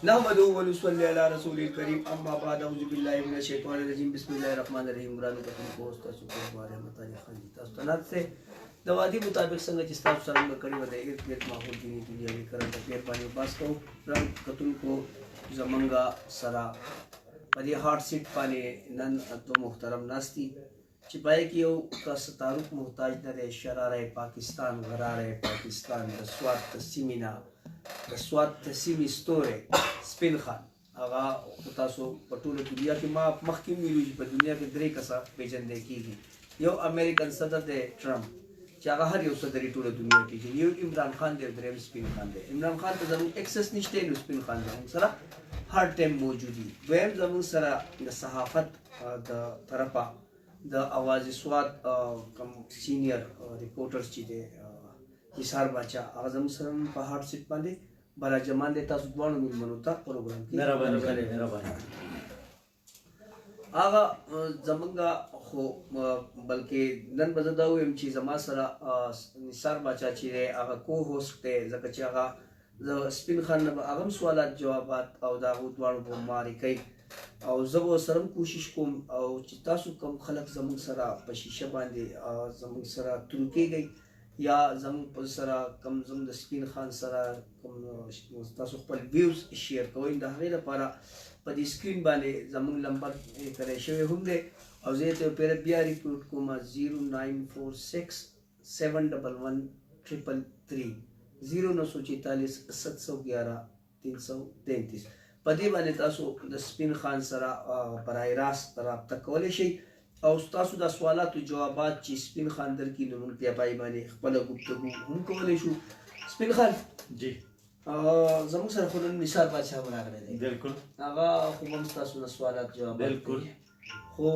نحمده ونصلي على رسول الكريم اما بعد اعوذ بالله من الشیطان الرجیم بسم الله الرحمن الرحیم ګرانو کتونکو تاسو په اړه متعلق خندي تاسو تنات سے د وادي مطابق څنګه چې تاسو سره کړي و د ایک پیټ ماحول دینی دنیاوي کرنٹ افیر باندې باس کو ګران کتونکو زمنګا سرا په دې هارت سیټ باندې نن تو محترم ناستی چې پای کې یو کس تعارف محتاج نه شراره پاکستان غراره پاکستان د سواد تسمینا د سواد تسمی ستوره سپین خان هغه تاسو په ټوله دنیا کې ما مخکې ویلو چې په دنیا کې درې کسه پیژندل کېږي یو امریکن صدر دی ټرمپ چې هغه هر یو صدر ټوله دنیا کې یو عمران خان دی دریم سپین خان دی عمران خان ته زموږ اکسس نشته نو سپین خان زموږ سره هر ټایم موجودي دویم زموږ سره د صحافت د طرفه د اواز سواد کم سینیئر ریپورټرز چې دی حصار باچا هغه زموږ سره په هارت سیټ باندې برا جمان دی تاسو دوانو میلمنو ته پروګرام کې مهرباني هغه زمونږ خو بلکې نن به زه دا ووایم چې زما سره نثار باچا چې دی هغه کو هوسټ دی ځکه چې هغه زه سپین خان نه به هغه هم سوالات جوابات او د هغو دواړو په معرکۍ او زه به سره کوشش کوم او چې تاسو کوم خلک زموږ سره په شیشه باندې زموږ سره تلو کېږئ یا زموږ سره کوم زموږ د سپین خان سره کوم تاسو خپل ویوز شیر کوئ د هغې لپاره په دې سکرین باندې زموږ نمبر کړی شوی هم دی او زه یې ته بیا ریپورټ کوم 0946 711 333 0944 711 333 په دې باندې تاسو د سپین خان سره برای راست رابطه کولی شئ او تاسو د سوالاتو جوابات چې سپین خان درکړي نو موږ بیا پای باندې خپله ګفتګو هم کولی شو سپین خان جی زموږ سره خو نن نثار باچا هم راغلی دی بالکل هغه خو هم ستاسو نه سوالات جوابات بالکل خو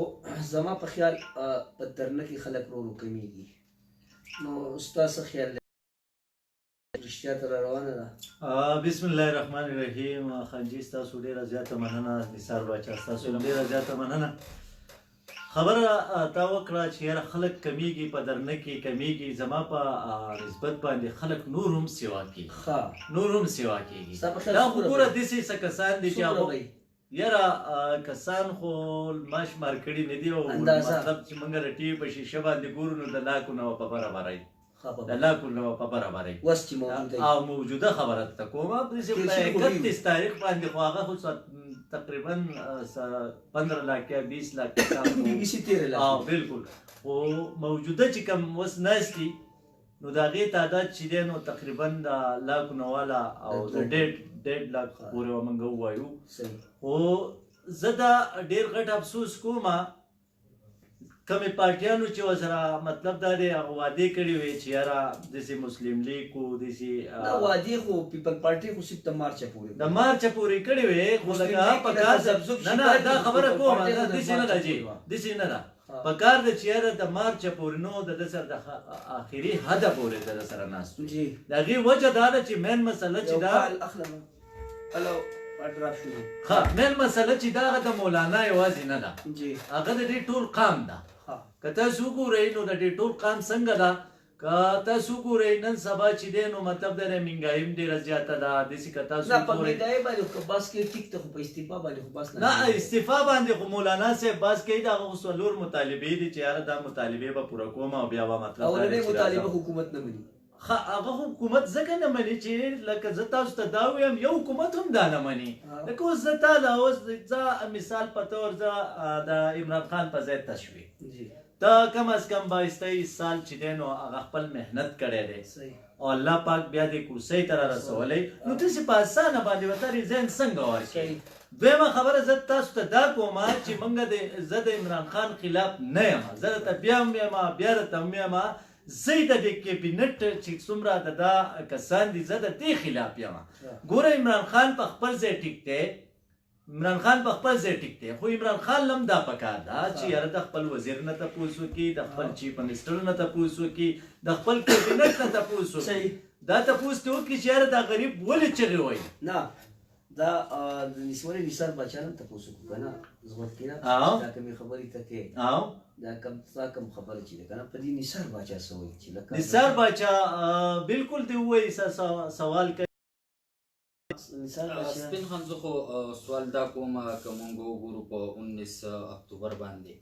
زما په خیال په درنه کې خلک ورو کمیږي نو ستاسو خیال رښتیا ته روانه ده بسم الله الرحمن الرحیم خانجي ستاسو ډېره زیاته مننه نثار باچا ستاسو ډېره زیاته مننه خبره تا وکړه چې یاره خلک کمیږي په درنه کې کمیږي زما په نسبت باندې خلک نور هم سیوا کېږي نور هم سیوا کېږي دا خو ګوره داسې څه کسان دي چې هغه یاره کسان خو ما شمار کړي نه دي او مطلب چې موږ د ټي وي په شیشه باندې ګورو نو د لاکو نه په برابرۍ د لاکو نه په برابرۍ اوس چې او موجوده خبره ته کومه په 31 تاریخ باندې خو هغه خو تقریبا 15 لاکھ یا 20 لاکھ بالکل خو موجوده چې کوم اوس ناستي نو د هغې تعداد چې دی نو تقریبا د لاکو نه والا او د 1.5 لاک پورې به موږ ووایو خو زه دا ډېر غټ افسوس کومه کمې پارټیانو چې ورسره مطلب دا دی هغه وعدې کړې وې چې یاره داسې مسلم لیګ و داسې وعدې خو پیپل پارټي خو صرف د مارچه پورې د مارچه پورې کړې وې خو لکه په کار نه دا خبره کومه داسې نه ده جی داسې نه ده په کار ده چې یاره د مارچه پورې نو د ده سره د آخري حده پورې د ده سره ناست د هغې وجه دا ده چې مین مسله چې دا مین مسله چې دا هغه د مولانا یوازې نه ده هغه د دې ټول قام ده که تاسو وګورئ نو د دې ټول قام څنګه ده که تاسو وګورئ نن سبا چې دی نو مطلب د مهنګایي هم ډېره زیاته ده داسې که تاسو نه په مهنګایي باندې خو بس کې ټیک ته خو په استعفا باندې خو بس نه استعفا باندې خو مولانا صاحب بس کوي د هغه څلور مطالبې دي چې یاره دا مطالبې به پوره کوم او بیا به مطلب اولنۍ مطالبه حکومت نه مني هغه حکومت ځکه نه مني چې لکه زه تاسو ته دا ویم یو حکومت هم دا نه مني لکه اوس زه تا له اوس زه مثال په طور زه د عمران خان په ځای تشوي ته کم از کم 22 سال چې دی نو هغه خپل محنت کړی دی او الله پاک بیا دې کرسۍ ته را رسولی نو تاسې په اسانه باندې ورته ریزاین څنګه ورکوي دویمه خبره زه تاسو ته دا کوم چې موږ زه د عمران خان خلاف نه یم زه درته بیا هم یم بیا درته هم یم زه یې د دې کیبینټ چې څومره د دا کسان دي زه د دې خلاف یم ګوره عمران خان په خپل ځای ټیک دی عمران خان په خپل ځای ټیک دی خو عمران خان هم دا پکار ده چې یاره د خپل وزیر نه تپوس وکړي د خپل چیف منسټر نه تپوس وکړي د خپل کابینټ نه تپوس وکړي دا تپوس ته وکړي چې یاره دا غریب ولې چغې وایي نه دا د ولې نثار باچا نه تپوس وکړو که نه زغمت کې نه دا کومې خبرې ته کې دا کم خبره چې ده که نه په دې نثار باچا څه وایي چې لکه نثار باچا بالکل دې ووایي سوال کوي سپین خان زه خو سوال دا کوم که مونږ وګورو په 19 اکتوبر باندې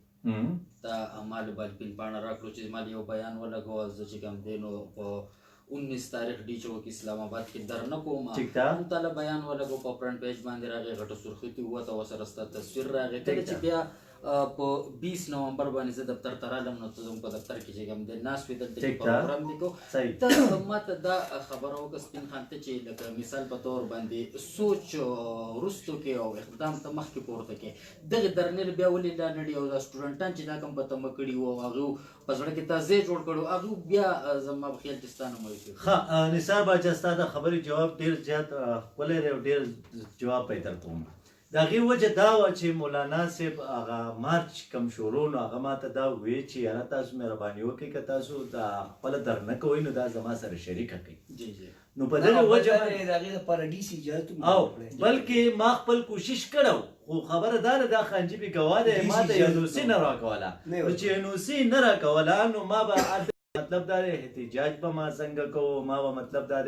دا مال بالپین پاڼه راکړو چې مال یو بیان ولګو زه چې کوم دی نو په 19 تاریخ ډي چوک اسلام آباد کې درنه کوم مونږ ته بیان ولګو په فرنٹ پیج باندې راغی غټه سرختی وته ورسره ستا تصویر راغی کله چې بیا په 20 نومبر باندې زه دفتر ته رالم نو ته زموږ په دفتر کې چې کوم دی ناست وې دلته پروګرام دی کو ته ماته دا خبره وکړه سپین خان ته چې لکه مثال په طور باندې سوچ وروستو کې او اقدام ته مخکې پورته کې دغه درنیل بیا ولې لا نړۍ او دا سټوډنټان چې دا کوم په تمه کړي وو هغه په زړه کې تازه جوړ کړو هغه بیا زما په خیال کې ستانه مې کړ ها نثار باچا ستا د خبرې جواب ډیر زیات ولې ډیر جواب پیدا کوم دا غي وجه دا و چې مولانا صاحب هغه مارچ کم شروع نو هغه ماته دا وی چې یاره تاسو مهرباني وکړئ که تاسو دا خپل درنه کوئ نو دا زما سره شریک کړئ جی جی نو په دغه وجه دا غي د پارډیسي اجازه او بلکې ما خپل کوشش کړو خو خبره دار دا خانجی به گواده ما ته انوسی نه راکوله چې انوسی نه راکوله نو ما به مطلب دا احتجاج به ما څنګه کوو ما به مطلب دا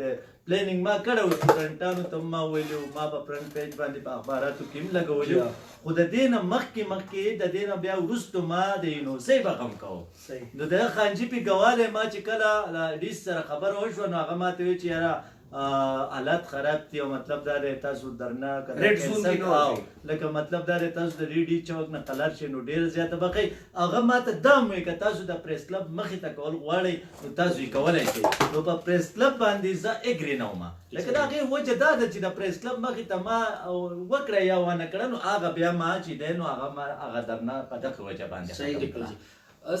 پلانینګ ما کړو سټوډنټانو ته ما ویلو ما په فرنٹ پیج باندې په اخباراتو کې لګولو خو د دې نه مخکې د دې نه بیا وروسته ما د انوسی به غم کوو نو د خانجی په گواده ما چې کله ډیس سره خبر وشو نو هغه ماته وی چې یاره حالات خراب دي او مطلب دا دی تاسو درنه لکه مطلب دا دی تاسو د ریډي چوک نه قلار شي نو ډیر زیاته بقي هغه ماته دا مې که تاسو د پریس کلب مخې ته کول غواړئ نو تاسو یې کولی شئ نو په پریس کلب باندې زه اګري نه وم لکه د هغې وجه دا ده چې د پریس کلب مخې ته ما وکړه یا ونه کړه نو هغه بیا ما چې دی نو هغه درنه په دغه وجه باندې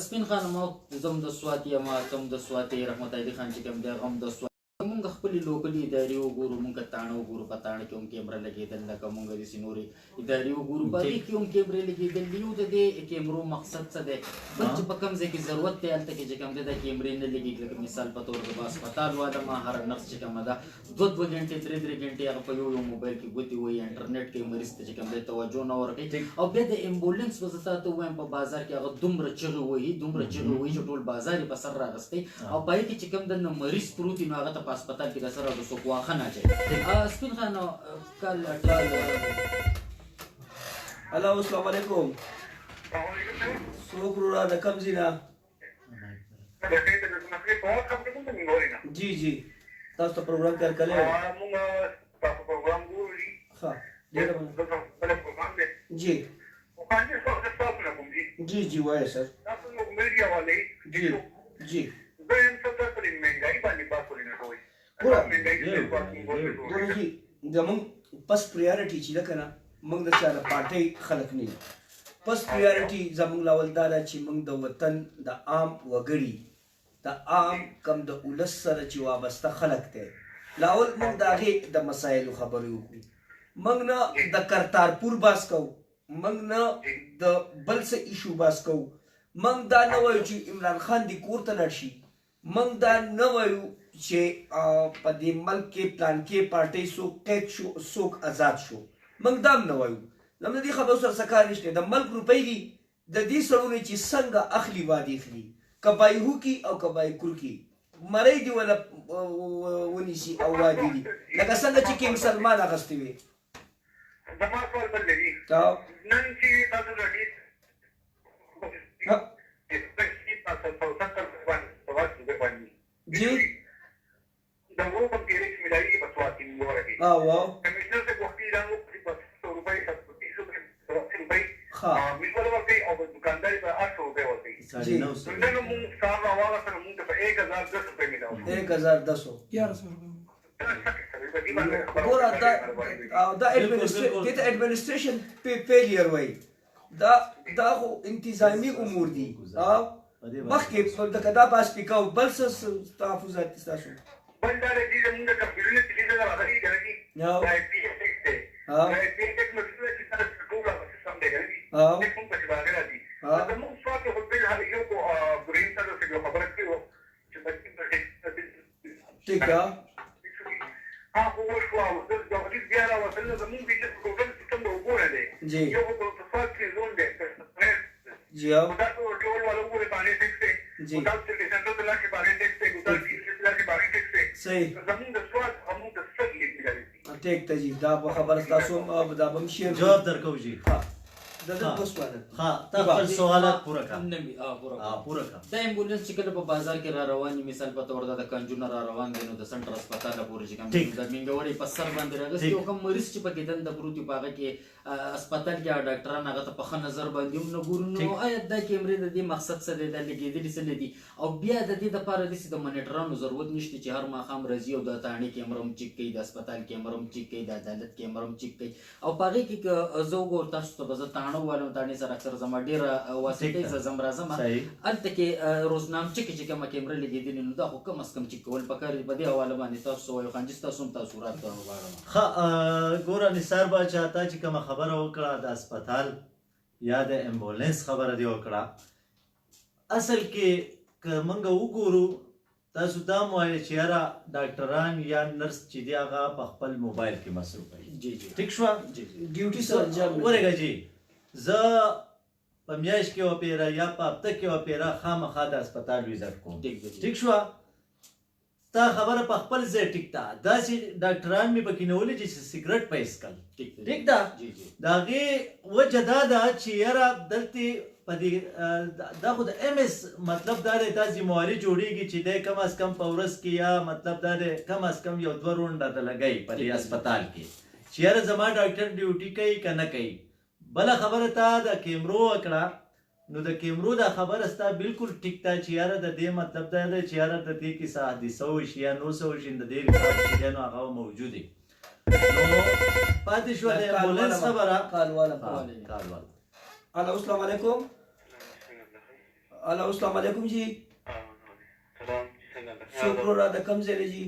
سپین خان ما زم د سوات یم تم د سوات رحمت علي خان چې کوم دی غم د سوات مونږ خپل لوکلي ادارې وګورو مونږ تاڼه وګورو په تاڼه کې هم کیمره لګېدل لکه مونږ داسې نورې ادارې وګورو په هغې کې هم کیمرې لګېدل یو د دې کیمرو مقصد څه دی بل چې په کوم ځای کې ضرورت دی هلته کې چې کوم دی دا کیمرې نه لګېږي لکه مثال په طور د به هسپتال واده ما هر نقص چې کومه ده 2 ګنټې 3 ګنټې هغه په یو موبایل کې ګوتې وایي انټرنیټ کې مریض ته چې کوم دی توجه نه ورکوي او بیا د امبولینس به زه تاته ووایم په بازار کې هغه دومره چغې وایي چې ټول بازار یې په سر راغستی او په هغې کې چې کوم دننه مریض پروت وي نو هغه ته په هسپتال کې د سره د څوک واښه نه اچوي سپین خان هلو السلام علیکم څوک وروره د کوم ځای نه جی جی تاسو ته پروګرام کار کړی جی جی جی وایه سر جی جی ګورئ زمونږ پس پریارټي چې ده که نه موږ د چا د پارټۍ خلک نه یو پس پریارټي زمونږ لاول دا ده چې موږ د وطن د عام وګړي د عام کم د ولس سره چې وابسته خلک دی لاول موږ د هغې د مسایلو خبرې وکړو موږ نه د کرتارپور باس کوو موږ نه د بل څه ایشو باس کوو موږ دا نه وایو چې عمران خان دې کور ته لاړ شي موږ دا نه وایو چې په دې ملک کې پلان کې پارټۍ څوک قید شو څوک آزاد شو موږ دا هم نه وایو زموږ د دې خبرو سره څه کار نشته د ملک روپۍ دي د دې سړونو چې څنګه اخلي وادي اخلي که بایهو کې او که بایکور کې مرۍ دې وله ونیسي او وادي دي لکه څنګه چې کینګ سلمان اخیستې وې زما سوال بل دی نن چې تاسو راډي جی دغه په کې ریښ ملایي په سواتي مورګي واو کمشنر څخه وختي دا نو په 100 روپۍ 700 روپۍ ها میول ورته او دکاندار په 800 روپۍ ورته جی نو موږ سره والا سره موږ په 1010 روپۍ ملاو 1110 ګوره دا ایڈمنسټریشن فیلیر وای دا خو انتظامی امور دي مخکې دا باس پیکاو بل څه تحفظات ستاسو بل دا دی چې موږ کمپیوټر کې چې دا راغلي دی دا پی ایس ټیک دی پی ایس ټیک نو چې تاسو ټول سم دی کوم په باندې راځي دا موږ څوک په دې حال یو کو ګرین سره څه خبره کیو چې بچی په ټیک هغه وشو او د دې بیا راوصل نو موږ دې ټول سیستم وګورل دي یو په فاز کې زون دی جی دا ټول والو پورې باندې ټیک دی دا چې سنټرل بلاک کې باندې ټیک دی دا چې بلاک کې باندې ټیک دی صحیح زموږ د سواد همو د سګ لیکل دي ټیک ته جی دا به خبره تاسو هم دا به هم شیر جواب درکو جی دا د دوه سوالات ها تا خپل سوالات پوره کړه نمی پوره کړه دا امبولانس چې کله په بازار کې را روان وي، مثال په تور د کنجونه را روان دي نو د سنټر هسپتال پورې چې کوم د منګوري په سر باندې راغلی یو کوم مریض چې پکې دنده پروت وي په هغه کې هسپتال کې ډاکټران هغه ته په ښه نظر باندې هم نه ګوري. نو آیا دا کیمرې د دې مقصد څه دی، دا لګېدلي څه دي؟ او بیا د دې دپاره داسې د منیټرانو ضرورت نشته چې هر ماښام راځي او د تاڼې کیمره هم چیک کوي، د هسپتال کیمره هم چیک کوي، د عدالت کیمره هم چیک کوي. او په هغې کې که زه وګورم تاسو ته به زه تاڼه ووالم، تاڼې سره اکثر زما ډېره واسطې زه ځم راځم هلته کې روزنامچه کې چې کومه کیمره لګېدلې نو دا خو کم از کم چیک کول پکار دي. په دې حواله باندې تاسو څه وایو خانجي، ستاسو هم تاثرات غواړم. ښه ګوره نثار باچا تا چې کومه خبره وکړه د هسپتال یا د امبولانس خبره دې وکړه، اصل کې که موږ وګورو تاسو دا مو وایئ چې یاره ډاکټران یا نرس چې دی هغه په خپل موبایل کې مصروف وي. جی جی ټیک شوه ډیوټي سره انجام ورګه جی زه په میاشت کې یوه پیره یا په هفته کې یوه پیره خامخا د هسپتال ویزټ کوم. ټیک شوه تا خبره په خپل ځای ټیک ده. داسې ډاکټران مې پکې نیولي چې سګرټ په ایسکل ټیک ده. د هغې وجه دا ده چې یاره دلته په دې دا خو د ایم اس مطلب دا دی دا ذمواري جوړېږي چې دی کم از کم په ورځ کې یا مطلب دا دی کم از کم یو 2 رونډه د لګوي په دې هسپتال کې چې یاره زما ډاکټر ډیوټي کوي که نه کوي. بله خبره تا د کیمرو وکړه نو د کیمرو دا خبره ستا بالکل ټیک ده چې یاره د دې مطلب دا دی چې یاره د دې کې څه حادثه وشي یا نور څه وشي د دې ریکارډ چې دی نو هغه موجود دی. نو پاتې شوه د امبولانس خبره. کارواله الو السلام علیکم. الو السلام علیکم جی. څوک را د کوم ځای جی؟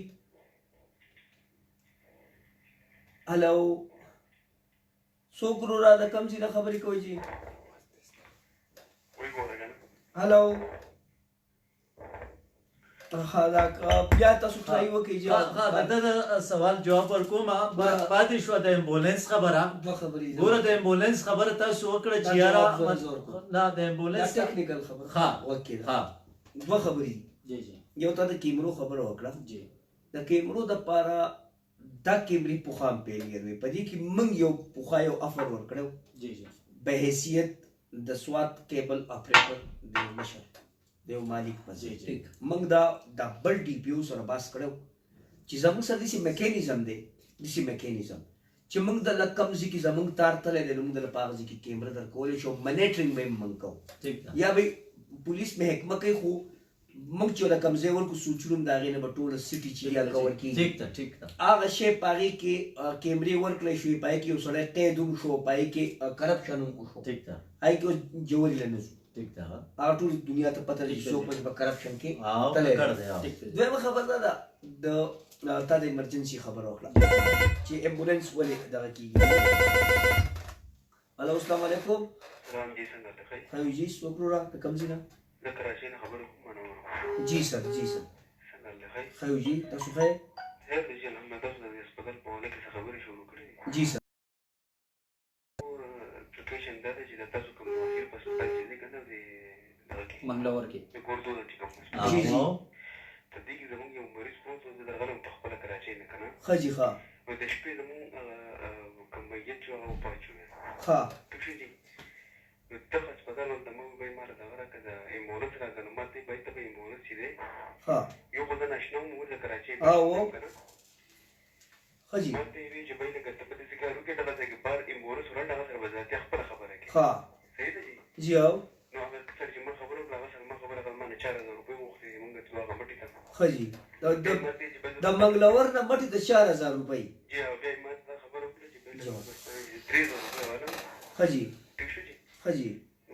الو څوک را د کوم ځای نه خبرې کوي جی؟ الو بیا تاسو ټرای وکړئ جی. د سوال جواب ورکوم. پاتې شوه د امبولانس خبره. دوه خبرې ګوره د امبولانس خبره تاسو وکړه چې یاره نه د امبولانس ټیکنیکل خبره اوکې دوه خبرې جی جی یو تا د کیمرو خبره وکړه. جی د کیمرو دپاره دا کیمرې پخوا هم پیلګر وي. په دې کې موږ یو پخوا یو افر ورکړی جی جی په حیثیت د سوات کیبل اپریټر د یو مشر د یو مالک په ځای موږ دا بل ډي پی او سره باس کړی چې زموږ سره داسې میکانیزم دی داسې میکانیزم چې موږ د لږ کم ځای کې زموږ تار تللی دی نو موږ د په هغه ځای کې کیمره درکولی شو. منیټرنګ به یې موږ کوو یا به پولیس محکمه کوي خو موږ چې له کوم ځای ورکړو سوچونه هم د هغې نه به ټوله سټي چې یا کور کېږي هغه شی په هغې کې کیمرې ورکړی شوې په هغې کې یو سړی قید هم شو په هغې کې کرپشن هم وشو هغې کې اوس جوړې له نه ځو هغه ټول دنیا ته پته ده چې څوک پکې په کرپشن کې تللی. دویمه خبر دا ده تا د ایمرجنسي خبره وکړه چې امبولانس ولې دغه کېږي. الو السلام علیکم. خیو جي څوک ورو را د کوم ځای نه؟ جی سر جی سر خیو جی تاسو خیر جی سر منګلور کې جی جی ښه جي ښه ښه دغه هسپتال ته موږ به یې ماله دغه راکړه د امبولانس راکړه نو ما ته یې باید ته به امبولانس چې دی یو خو زه ناشنا وم اوس د کراچۍ ښه جي ما ته یې وایي چې بهی لکه ته په داسې کار وکړې دغه ځای کې بار امبولانس ورنډ هغه سره به ذاتي خپله خبره کوي. صحیح ده جي جي او نو هغه سره چې ما خبره وکړه هغه سره ما خبره کړه ما نه 4000 روپۍ وغوښتې موږ تلو هغه مټې ته ښه جي د منګلور نه مټې ته 4000 روپۍ جي او بیا یې ما ته دا خبره وکړه چې بهی 3000 روپۍ والا ښه جي ټیک شو جي ښه جي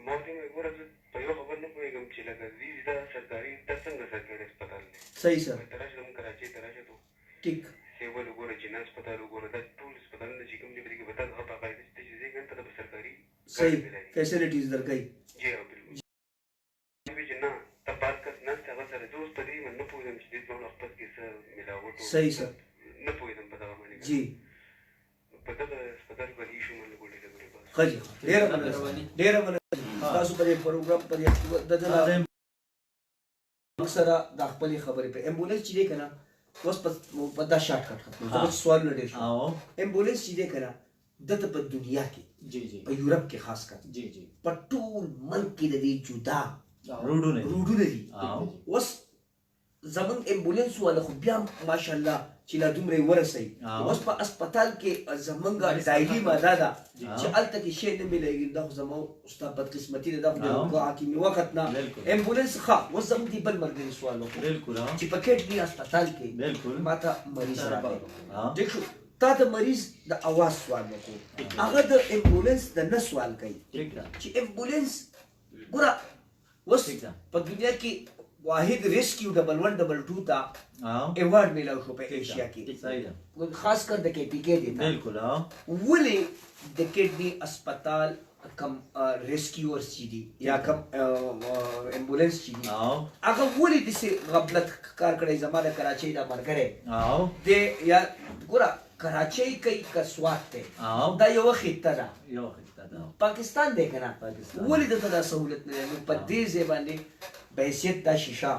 ما ورته وویل ګوره زه په یوه خبر نه پوهېږم چې لکه زی دا سرکاري دا څنګه سرکاري هسپتال دی صحیح سر ته راشه زموږ کراچۍ ته راشه تو ټیک سیول وګوره جنا هسپتال وګوره دا ټول هسپتالونه چې کوم دي په دې کې به تا هغه په قاعده چې ته چې ځې ګڼ ته به سرکاري صحیح فیسلیټیز درکوي. جی او بالکل چې نه ته پاس کس نسته هغه سره زه اوس په دې نه پوهېدم چې دې دواړو خپل کې څه ملاوټ صحیح سر نه پوهېدم په دغه باندې جی په دغه هسپتال باندې ایشو باندې ګولې لګولې بس ښه جي ډېره مننه تاسو په دې پروګرام په دې د سره د خپلې خبرې په امبولانس چې دی که نه اوس په دا شارټ کټ ختم زه سوال نه ډیر شو او امبولانس چې دی کنه دته په دنیا کې جی جی په یورپ کې خاص کر جی جی په ټول ملک کې د دې جدا روډونه دي اوس زمون امبولانس والا خو بیا ماشاءالله چې لا دومره ورسي اوس په هسپتال کې زمونږه دایلي ماده ده چې الته کې شی نه ملېږي دا خو زمو استاد بدقسمتي ده خو د حکیمي وخت نه امبولانس ښه اوس زموږ دی بل مرګري سوال وکړو بالکل چې په کټ هسپتال کې بالکل ماته مریض راغی دیکھو تا د مریض د اواز سوال وکړو هغه د امبولانس د نه سوال کوي چې امبولانس ګوره اوس په دنیا کې واحد ریسکیو ډبل 1 ډبل 2 تا ایوارډ میلاو شو په ایشیا کې خاص کر د کې پی کې دی بالکل ولې د کډنی هسپتال کم ریسکیور چې دي یا کم امبولانس چې دي هغه ولې د غفلت کار کړی زمانه کراچۍ د مرګره د یا ګوره کراچۍ کوي کسوات ته دا یو خطه ده پاکستان دی کنه ولې د دا سہولت نه نو په دې ځای باندې بحیثیت دا شیشه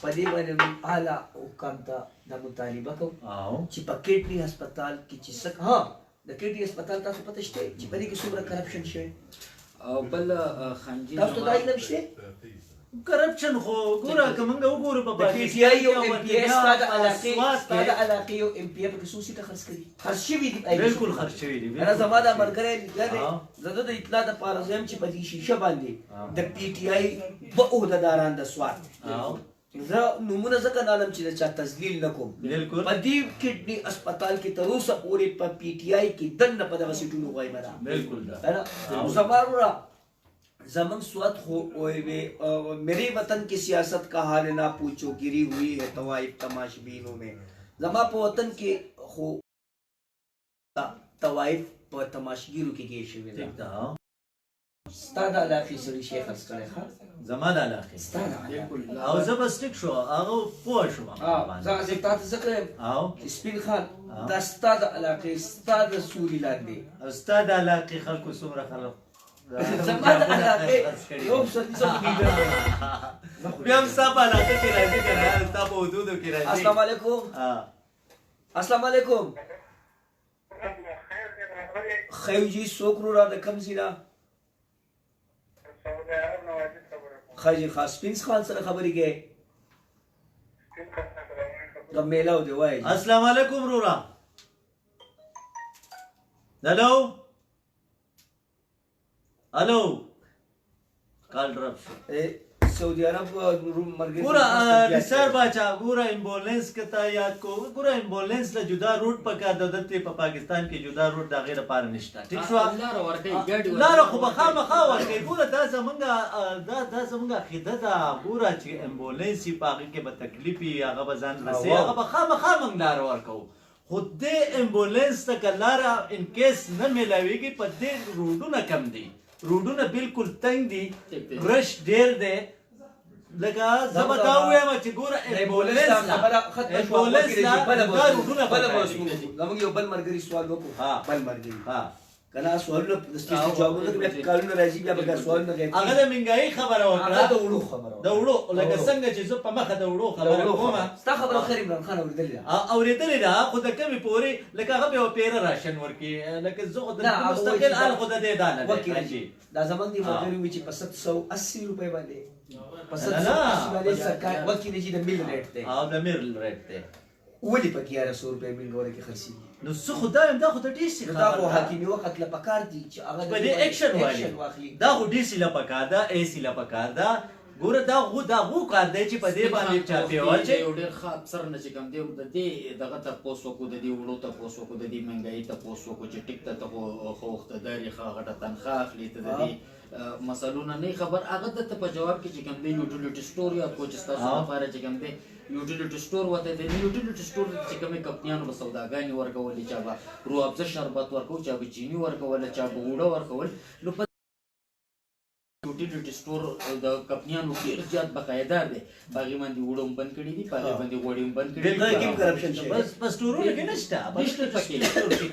په دې باندې اعلی حکام ته د مطالبه کوم چې په کډنی هسپتال کې چې څه ها د کډنی هسپتال تاسو پته شته چې په دې کې څومره کرپشن شوی او بل خنجر تاسو ته دا علم شته کرپشن خو ګوره که موږ وګورو په پی ټی آی او ایم پی ایس دا علاقې او ایم پی ایف خصوصي ته خرڅ کړي خرڅ شوي دي بالکل خرڅ شوي دي انا زما دا مرګره زه د اطلاع د پاره زم چې په دې شیشه باندې د پی ټی آی په عہدهداران د سواد زه نمونه ځکه نالم چې چا تذلیل نکوم بالکل په دې کډنی هسپتال کې تر اوسه پورې په پی ټی آی کې دنه په دغه سیټونو غوښمه ده بالکل دا زمارو زمن سواد ہو میرے وطن کی سیاست کا حال نہ پوچھو گری ہوئی ہے طوائف تماشبینوں میں زما په وطن کې خو طوائف په تماشګیرو کې کې شوی دی ستاد علاقه سړي شیخ اسکړه ښه زمان علاقه ستاد بالکل او زبستک شو هغه پوه شو زه تاسو ذکر او سپین خان دا ستاد علاقه ستاد سوري لاندې استاد علاقه خلکو څومره خلک زمان علاقه یو څه بیا هم صاحب علاقه کې راځي کنه صاحب حدودو کې راځي السلام علیکم السلام علیکم خیو جی سوکرو را د کم زینا خاجی خاص پینس خان سره خبرې کې د میلاو دی وای السلام علیکم رورا هلو الو کال ډراپ سعودي عرب مرګ ګوره نثار باچا ګوره امبولانس کته یاد کو ګوره امبولانس له جدا روټ پکار د دته په پاکستان کې جدا روټ د غیر پار نشته ټیک شو لار خو بخامخا ورکې ګوره دا زمونږه خیده ده ګوره چې امبولانس په هغه کې به تکلیفي هغه به ځان رسي هغه بخامخا موږ لار ورکو خو دې امبولانس ته لاره ان کیس نه ملاویږي په دې روډونه کم دي روډونه بالکل تنگ دي رش ډیر دی لکه زه به دا ووایم چې ګوره امبولانس زموږ یو بل ملګري سوال وکړو بل ملګري کنه سوالونه د سټیشن جوابونه بیا کارونه راځي بیا به سوالونه کوي هغه د منګایي خبره وکړه د وړو خبره د وړو لکه څنګه چې زه په مخه د وړو خبره کوم ستا خبره خیر عمران خان اورېدلې ده اورېدلې ده خو د کمې پورې لکه هغه به یو پیره راشن ورکړي لکه زه خو د مستقل حال خو د دې دا نه دی دا زمونږ د ملګري وي چې په 780 روپۍ باندې په 780 باندې سرکار وکیل چې د میل ریټ دی او د میل ریټ دی ولې په 1100 روپۍ میل غوړه کې خرڅي نو څه خدایم دا خو د ډي سي دا خو حکیمي وخت لا پکار دي چې هغه په دې اکشن واخلي دا خو ډي سي لا پکار دا اي سي لا پکار دا ګوره دا کار دی چې په دې باندې چاپی واچي یو ډېر ښه افسر نه چې کوم دی د دې دغه تپوس وکړو د دې وړو تپوس وکړو د دې مهنګایي تپوس وکړو چې ټیک ته خو وختداري ښه غټه تنخواه اخلي ته د دې مسلونه نه خبر هغه د په جواب کې چې کوم دی یوټیلیټي سٹور یا کوچ تاسو لپاره چې کوم دی یوټیلیټي سٹور وته دی یوټیلیټي سٹور چې کومه کمپنیانو به سوداګانې ورکولې چا به روابزه شربت ورکول چا به چینی ورکول چا به وړه ورکول نو یوټیلیټي سټور د کمپنیانو ډېر زیات بقایدار دی په هغې باندې وړه هم بند کړي دي په هغې باندې غوړې هم بند کړي دلته کې کرپشن شي بس په سټورونو کې نشته نشته پکې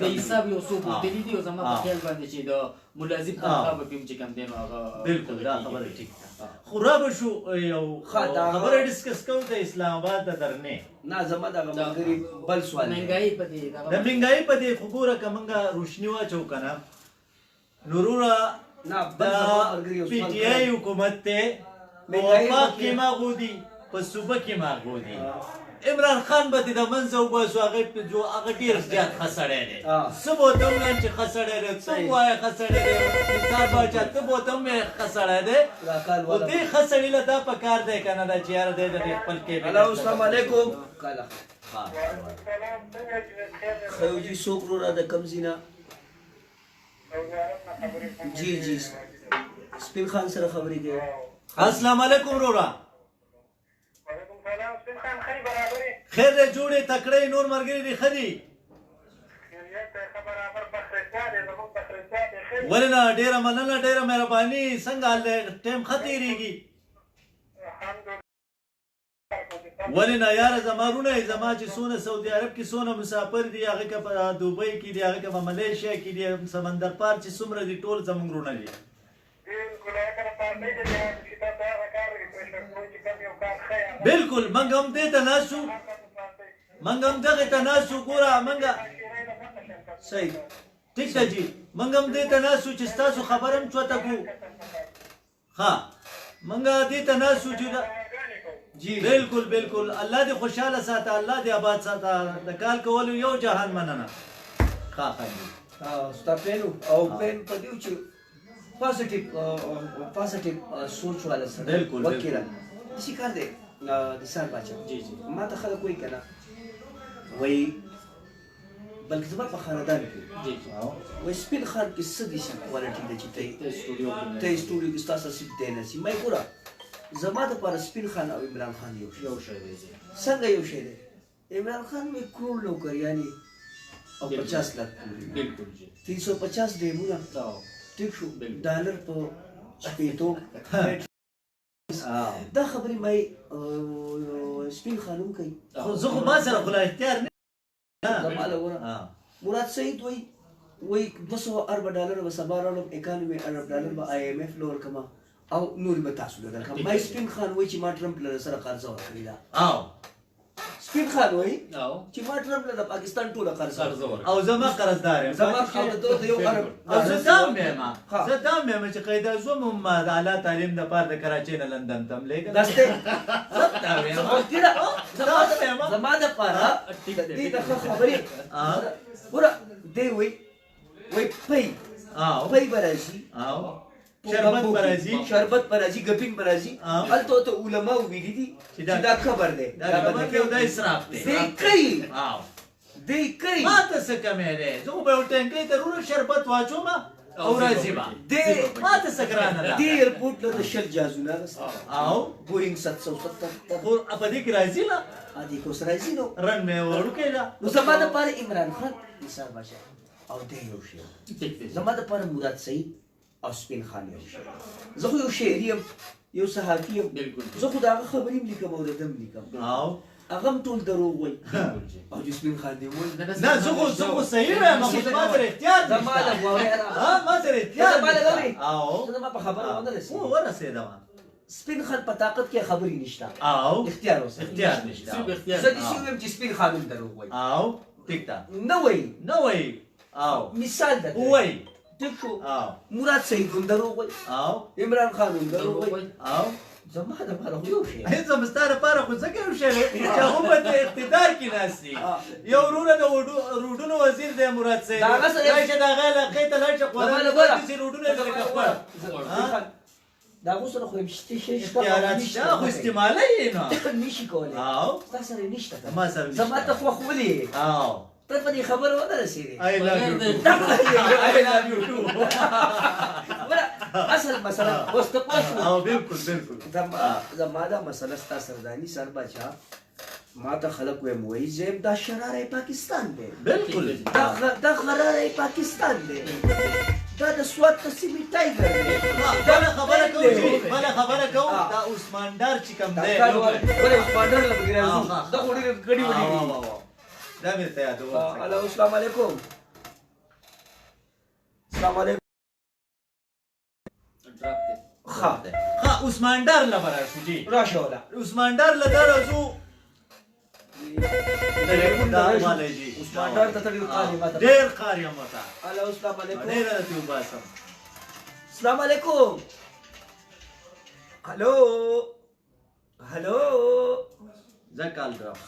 د حساب یو څوک ورتلي دي او زما په خیال باندې چې د ملازم تنخواه به پې هم چې کوم دی نو هغه بالکل دا خبره ټیک ده خو را به شو یو خبره ډسکس کوو د اسلام آباد د درنې نه زما دغه ملګري بل سوال دی مهنګایي په دې د مهنګایي په دې خو ګوره که موږ روشني واچو که نه نو وروره نه بل دا زما ملګري یو پی سوال ټي کوي. آی حکومت دی په مهنګایي وفاق پکې- کې ماغودي په صوبه کې ماغودي عمران خان به دې د منځه وباسو هغه ډېر زیات ښه سړی دی څه به ورته ووایم چې ښه سړی دی څه ووایه ښه سړی دی نثار باچا ته به ورته ووایې ښه سړی دی راکال خو والا دې ښه سړي له دا پکار دی که نه دا چې یاره دی د دې خپل کیبینټ هلو السلام علیکم کاله ها. خیوجي څوک وروره د کوم ځای نه جی جی سپین خان سره خبرې کوي السلام علیکم وروره خیر دی جوړې تکړې نور ملګري دي ښه دي ولې نه ډېره مننه ډېره مهرباني څنګه حال دی ټایم ښه تېرېږي ولې نه یاره زما رونه یې زما چې څونه سعودي عرب کې څونه مسافر دي هغه که په دوبۍ کې دي هغه که په ملیشیا کې دي سمندر پار چې څومره دي ټول زموږ رونه دي بالکل موږ هم دې ته ناست شو موږ هم دغې ته ناست شو ګوره موږ صحیح ٹھیک ده جی موږ هم دې ته ناست شو چې ستاسو خبره هم چوته کړو ښه موږ دې ته ناست شو چې جی بالکل بالکل الله دې خوشحاله ساته الله دې آباد ساته د کال کولو یو جهان مننه ښه خاندي ستا پلان او پلان په دې چې پازیټیو سوچ والا سره بالکل، وکیل شي کار دی د سال باچا جی جی ما ته خلک وایي کنه وایي بلکې زما په خاندان کې جی جی وایي سپین خان کې څه دي چې کوالټي ده چې ته سټوډیو ته سټوډیو کې ستاسو سیټ دی نه سي مې ګوره زما دپاره سپین خان او عمران خان یو شی یو شی دی څنګه یو شی دی عمران خان مې کروڑ نوکریانې او 50 लाख پوری بالکل جی 350 ډیمونه ټیک شو ډالر په شپېتو دا خبرې مې سپین خانم کوي خو زه خو ما سره خو لا اختیار نه زما له وره مراد سعید وایي 200 ارب ډالر به سبا راوړم 91 ارب ډالر به آی ایم ایف له ورکړم او نور به تاسو له درکړم ما سپین خان وایي چې ما ټرمپ له سره قرضه ورکړې ده سپین خان وایي چې ما ټرمپ له پاکستان ټوله قرضه ورکړې او زما قرضدار یم زما او د یو ارب او زه دا هم یم زه دا هم یم چې قاعده اعظم هم د اعلی تعلیم دپاره د کراچۍ نه لندن ته هم لېږل داسته یم زما دپاره دې د ښه خبرې ګوره دی وایي پی به راځي شربت به راځي شربت به راځي ګپینګ به راځي هلته ورته علما ویلي دي چې دا قبر دی دا خبر دی او دا اسراف دی دی کوي ما ته څه کمی دی زه خو به یو ټینکۍ ته وروڼو شربت واچوم او راځي به ما ته څه ګرانه ده دې ایرپورټ له د شل جازونه او بوینګ 770 خو په دې کې راځي نه ادي کوس راځي نو رن مې وړوکی ده نو زما دپاره عمران خان نثار باشا او دی یو شی زما دپاره مراد سعید او سپین خان یو شی زه خو یو شاعر یم یو صحافي یم زه خو د هغه خبرې هم لیکم او د ده هم لیکم او هغه هم ټول دروغ وایي او چې سپین خان دی وایي نه زه خو صحیح وایم خو زما سره اختیار زما د واورې ما سره اختیار زما له لورې او زما په خبره ونه رسېږي ورسېدم سپین خان په طاقت کې خبرې نشته او اختیار اوسه اختیار نشته زه دې شی وایم چې سپین خان هم دروغ وایي او ټیک ده نه وایي نه وایي او مثال درته وایي ټیک شو او مراد سعید هم دروغ وایي او عمران خان هم دروغ وایي او زما دپاره خو یو شی زه ستا دپاره خو ځکه یو شی دی چې هغه په دې اقتدار کې ناست دي یو وروره د روډونو وزیر دی مراد صاحب راشه د هغه علاقې ته لاړ شه خوراک داسې روډونه یې لکه خپل د هغو سره خو شته شی اختیارات شته خو استعمالی یې نه نشي کولی او ستا سره یې نشته ما سره نشته زما ته خوښ ولې او ته په دې خبره ونه رسېدې I love you too I love you too اصل مسله اوس ته پوه شو او بالکل بالکل زما دا مسله ستا سره دا نثار باچا ما ته خلک وایم وایي زیب دا شراره پاکستان دی بالکل دا غراره پاکستان دی دا د سوات د سیمې ټایګر دی بله خبره کوو چې بله خبره کوو دا عثمان ډار چې کوم دی بله عثمان ډار له بګې راځو دا خو ډېرې ګډې وډې دي دا مې ته یادوه هلو السلام علیکم السلام علیکم ښه ها عثمان ډار له به راشو جي راشه ولا عثمان ډار له دا راځو عثمان ډار ته تړي قالي ماته ډېر قار یم ورته هلو السلام علیکم ډېر راته وباسم السلام علیکم هلو هلو زه کال درم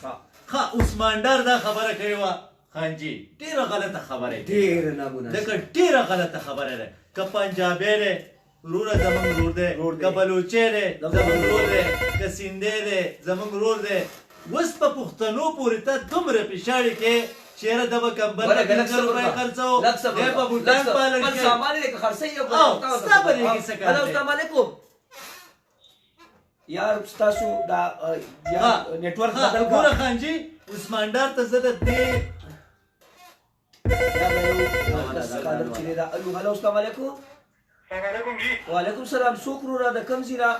ها عثمان ډار دا خبره کوي وه خان جي ډېره غلطه خبره دی ډېره نامناسبه لکه ډېره غلطه خبره ده که پنجابی دی وروره زمونږ ورور دی که بلوچی دی زمونږ ورور دی که سیندی دی زمونږ ورور دی اوس په پښتنو پورې ته دومره پیشاړې کې چې یاره ده به کمبل ته 500 روپۍ خرڅوو دی به بوټان پالل بل سامان یې که خرڅوي یو ستا به دې کیسه کار هلو السلام علیکم یار ستاسو دا نیټورک بدل کا ګوره خان جي عثمان ډار ته زه د دې هلو السلام علیکم السلام علیکم جی وعلیکم السلام څوک وروره د کوم ځای نه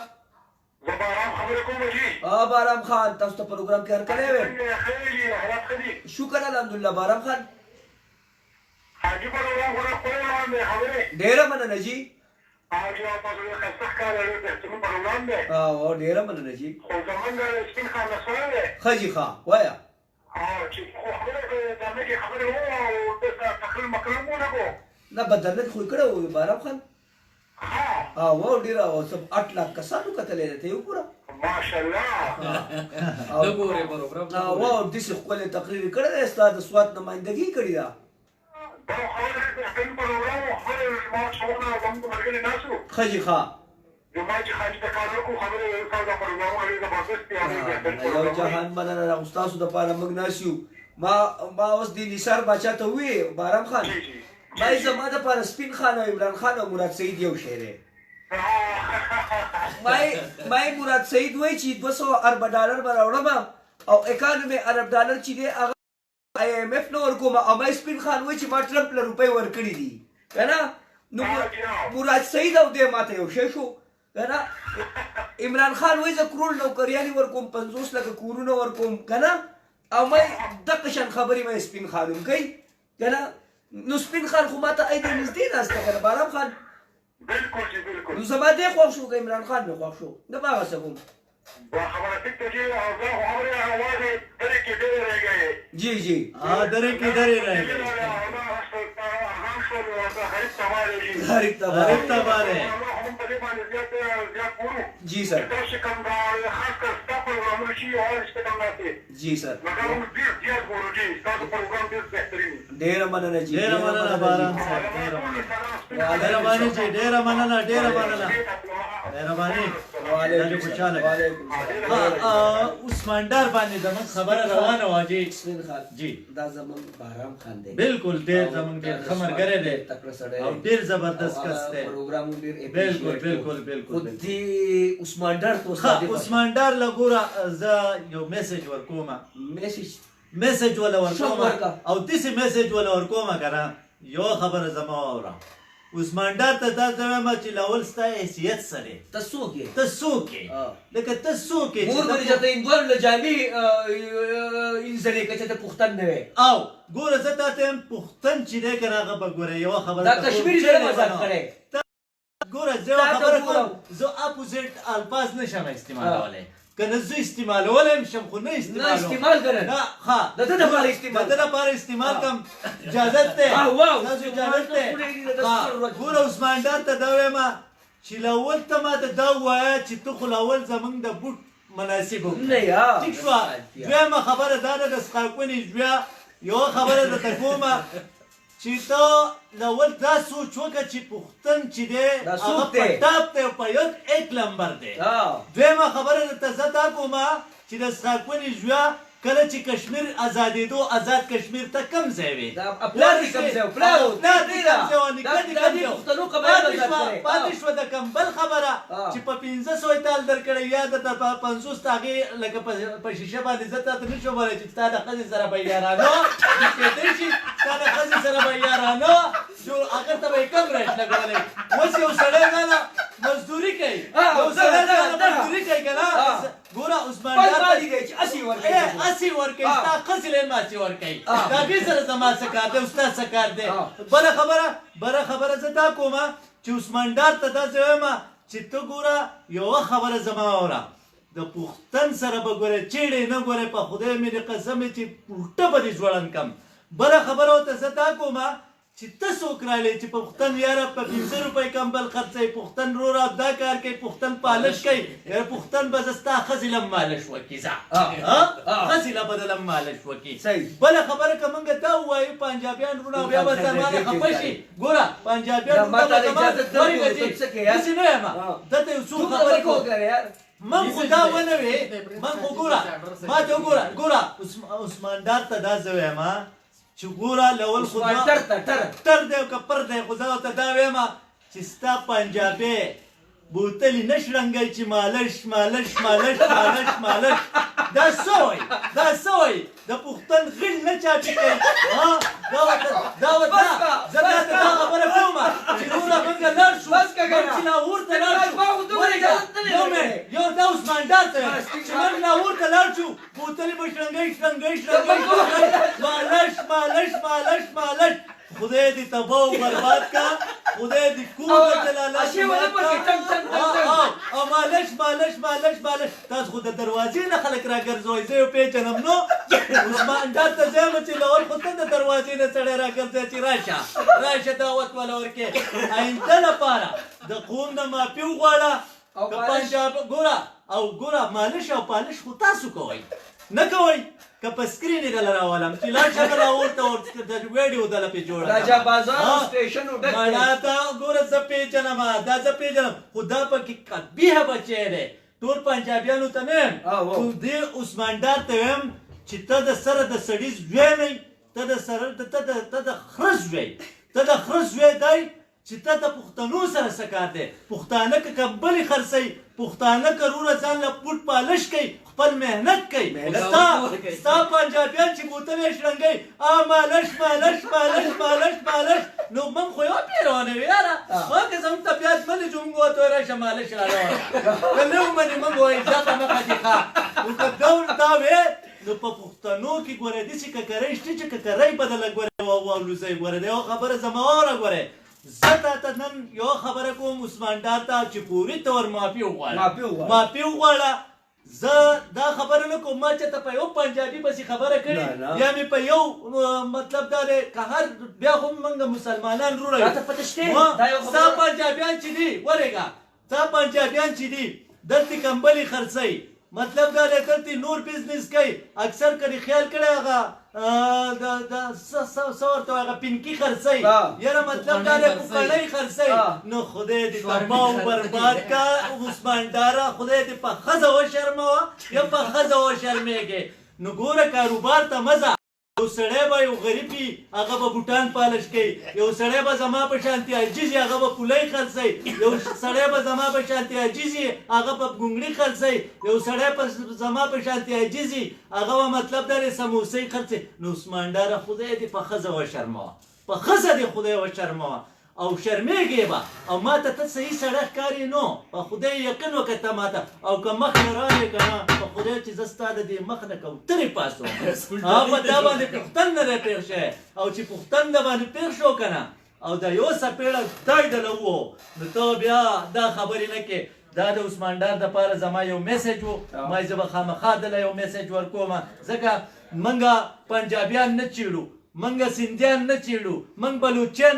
زه بارام خبرې کوم جی بارام خان تاسو ته پروګرام کې هرکلی ویم خیر جی حالات ښه دي شکر الحمدلله بارام خان حاجي پروګرام خو خپل روان دی خبرې ډېره مننه جي حاجي تاسو له ښایسته ښکاره ډېر بهترین پروګرام دی ډېره مننه جي خو زمونږ سپین خان نسوی دی ښه جي ښه وایه چې خو خبرې کوي درنه کې خبرې وو او دلته تقریر مکرم ونه کو نه بدرنه خو کړه و بارام خان ها و ډېره 8 لاک کسانو کتلی دی ته یې وګوره ماشاءالله داسې ښکلی تقریر کړی دی ستا د سوات نمایندګي کړې ده دا خبرې بهترین پروګرام و خبرې زما شوقونه زموږ ملګري ناست وو ښه جي ښه زما چې حاجي ته کار وکړو خبرې وکړو دا پروګرامونه ډېر زبردست دي هغې بهترین یو پروګرام جهان مننه ده ستاسو دپاره موږ ناست یو ما اوس د نثار باچا ته وویې بارام خان جی جی ما زما دپاره سپین خان او عمران خان او مراد سعید یو شی دی ما مراد سعید وایي چې 200 ارب ډالر به راوړم او 91 ارب ډالر چې دی هغه IMF نه ورکوم او ما سپین خان وایي چې ما ټرمپ له روپۍ ورکړي دي که نه نو مراد سعید او دی ماته یو شی شو که نه عمران خان وایي زه کرول نوکریانې ورکوم 50 لکه کورونه ورکوم که نه او ما دغه شان خبرې ما سپین خان هم کوي که نه نو سپین خان خو ماته ای دی نږدې ناسته که نه بارام خان بالکل جی بالکل نو زما دی خوښ شو که عمران خان مې خوښ شو نه به هغه څه کوم دا خبره ټیک ته جی او دا خبرې هوازې درې کې ډېرې رہ گئے جی جی درې کې درې رہ گئے غریب تباره غریب تباره هم په دې باندې زیات ګورو جی سر تاسو کوم دا خاص کر ستا پروګرامونه چې یو هر څه کوم راځي جی سر مګر موږ ډېر زیات ګورو جی تاسو پروګرام ډېر بهترین ډېره مننه جی ډېره مننه باران صاحب مهرباني جی ډېره مننه ډېره مننه مهرباني وعلیکم خوشاله وعلیکم عثمان ډار باندې زموږ خبره روانه وه جی سپین خان جی دا زموږ بارام خان دی بالکل ډېر زموږ ډېر ښه ملګری دی تکړه سړی او ډېر زبردست کس دی پروګرام ډېر بالکل بالکل بالکل خو دې عثمان ډار ته عثمان ډار له ګوره زه یو میسج ورکوم میسج ولا ورکوم او داسې میسج ولا ورکوم که نه یو خبره زما واوره عثمان ډار ته دا څه وایم چې لاول ستا حیثیت څه دی ته څوک یې ته څوک یې لکه ته څوک یې مور به دې چېرته هندوانو له جامې اینځلې که چېرته پښتن نه وی او ګوره زه تا ته یم پښتن چې دی که نه هغه به ګوره یوه خبره دا کشمیري زړه مذاق کړی ګوره زه یوه خبره کوم زه اپوزیټ الفاظ نشم استعمالولی که نه زه استعمالولی هم شم خو نه استعمالوم استعمال کړه نه ښه د ده دپاره استعمال د ده لپاره استعمال کوم اجازت دی تاسو اجازت دی ګوره عثمان ډار ته دا وایم چې لاول ته ماته دا ووایه چې ته خو لاول زموږ د بوټ مناسب وکړه نه یا ټیک شوه دویمه خبره دا ده د سقاکونې ژبیا یوه خبره درته کومه چې ته لاول دا سوچ وکړه چې پښتون چې دی هغه په ټاپ دی او په یک نمبر دی دویمه خبره درته زه دا کومه چې د سقاکونې ژبیا کله چې کشمیر آزادېدو آزاد کشمیر ته کم ځای وي پلار دې کم ځای و پلار دې کم ځای و نیکه دې کم ځای و پښتنو قبایل آزاد کړی پاتې شوه د کم بل خبره چې په 500 تال درکړی یا درته په 50 هغې لکه په شیشه باندې زه تاته نه شم ویلی چې ستا د ښځې سره به یارانه کېدی شي ستا د ښځې سره به یارانه هغه ته به یې کم ریټ لګولی. اوس یو سړی ځاله مزدوري کوي، یو سړی ځاله مزدوري کوي که نه. ګوره عثمان ډار ته 80 ورکوي، ستا ښځې له یې ماسې ورکوي. د هغې سره زما څه کار دی او ستا څه کار دی. بله خبره زه دا کومه چې عثمان ډار ته دا زه وایم چې ته ګوره یوه خبره زما واوره، د پښتن سره به ګوره چیړې نه ګورې، په خدای مې د قسم چې پوټه به دې ځوړن کم. بله خبره ورته زه دا کومه چې ته څوک راغلی چې پښتن یاره په 500 روپۍ کمبل خرڅوي، پښتن وروره دا کار کوي، پښتن پالش کوي. یاره پښتن به زه ستا ښځې له مالش وکړي، ځه ښځې له به د له مالش وکړي. بله خبره که موږ دا ووایو پنجابیان وروڼه بیا به زمانه خفه شي. ګوره پنجابیان داسې نه یم، دلته یو څو خبرې کوم. من خو دا ونه وې، من خو ګوره ما ته وګوره عثمان ډار ته دا زه وایم چې ګوره لول خو ټر دی او که پر دی، خو زه ورته دا وایم چې ستا پنجابی بوتلې نه شړنګی چې مالش مالش مالش مالش مالش. دا څه وایي؟ دا څه وایي؟ د پښتن غل نه چاپي کوي. دا ورته زه دا خبره کوم چې وروره موږ لاړ شو، موږ چې لاهور ته لاړ شو، یو دا عثمان ډار ته چې موږ لاهور ته لاړ شو، بوتلې به شړنګی شړنګی شړنګی مالش مالش مالش مالش. خدای دې تباه و برباد کا، خدای دې کور ته لاله او مالش مالش مالش مالش. تاسو خو د دروازې نه خلک راګرځوئ، زه یو پېژنم نو عثمان ډار ته ځم چې لاهور خو ته د دروازې نه سړی راګرځوي چې راشه دعوت وله ورکې. آینده لپاره د قوم نه معافي وغواړه که پنجاب ګوره مالش او پالش خو تاسو کوئ نه کوئ. که په سکرین یې دله راولم چې لاړ شه لاهور ته ویډیو دله پې جوړه ګوره زه پېژنم، دا زه پېژنم، خو دا پکې قبیحه بچی دی. ټول پنجابیانو ته نه یم، خو دې عثمان ډار ته ویم چې ته د سره د سړي زوی نه یې، ته د خره زوی، ته د خره زوی دی چې ته د پښتنو سره څه کار دی. پښتانه که کمبلې خرڅوي، پښتانه که وروره ځان له پوټ پالش کوي، خپل محنت کوي. ستا پنجابیان چې بوتلې شړنګوي مالش مالش مالش مالش مالش. نو موږ خو یوه پیروانه یو یاره، ما که زموږ طبیعت منې چې موږ ورته وایو راشه مالش راوړه، که نه ومنې موږ وایو ځکه مخه دې ښه. نو که دا وې نو په پښتنو کې ګوره داسې ککرۍ شته چې ککرۍ بدله ګوره والوځئ. ګوره د یوه خبره زما واوره، ګوره زه تاته نن یوه خبره کوم عثمان ډار ته چې پوري طور معافي وغواړه. زه دا خبره نه کوم ما چې ته په یو پنجابي پسې خبره کړې یا مې په یو مطلب دا دی که هر بیا خو موږ مسلمانان وروڼه یو. ستا پنجابیان چې دي ورېږه، ستا پنجابیان چې دي دلته کمبلې خرڅوي، مطلب دا دی دلته نور بزنس کوي. اکثر کړي خیال کړی هغه څه ورته هغه پینکي خرڅوي، یاره مطلب دا دی پوکڼۍ خرڅوي. نو خدای دې تباه و برباد کا عثمان ډاره، خدای دې په ښځه وشرموه یا په ښځه وشرمېږې. نو ګوره کاروبار ته مزه. یو سړی به یو غریب وي هغه به بوټان پالش کوي، یو سړی به زما په شانتې عاجز وي هغه به پولۍ خرڅوي، یو سړی به زما په شانتې عاجز وي هغه به ګونګړي خرڅوي، یو سړی به زما په شانتې عاجز وي هغه به مطلب دا دی سموسۍ خرڅوي. نو عثمان ډاره خدای دې په ښځه وشرموه، په ښځه دې خدای وشرموه او شرمېږې به. او ما ته ته صحیح سړی ښکارې نو په خدای یقین وکړه ته ما ته. او که مخ نه راغلې که نه په خدای چې زه ستا د دې مخ نه کوترې پاسوم په دا باندې پښتن نه دی پېښ شوی. او چې پښتن د باندې پېښ شو که نه او د یو څپېړه دای دله ووهو نو ته بیا دا خبرې نه کې. دا د عثمان ډار دپاره زما یو میسیج و، ما زه به خامخا دله یو میسیج ورکوم، ځکه موږ پنجابیان نه چیړو، منګه سندیان نه چیړو، منګ بلوچیان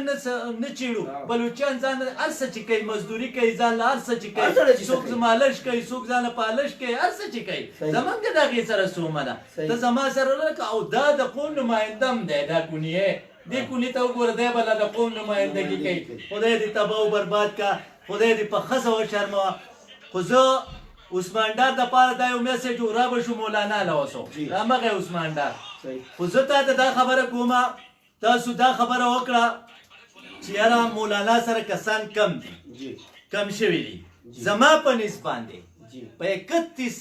نه چیړو. بلوچیان ځان هر څه چې کوي، مزدوري کوي، ځان له هر څه چې کوي، څوک مالش کوي، څوک ځان پالش کوي، هر څه چې کوي. زمونږ د هغې سره څومه ده، ته زما سره لکه. او دا د قوم نماینده هم دی، دا کونی یې دې کوني ته وګوره، دی به د قوم نمایندګي کوي. خدای دې تباه و برباد کا، خدای دې په ښځه وشرموه. خو زه عثمان ډار دپاره دا یو میسیج و را به شو مولانا له اوسو همغه عثمان ډار. خو زه تا ته دا خبره کوم، تاسو دا خبره وکړه چې یاره مولانا سره کسان کم دي، کم شوي دي. زما په نسب باندې په 31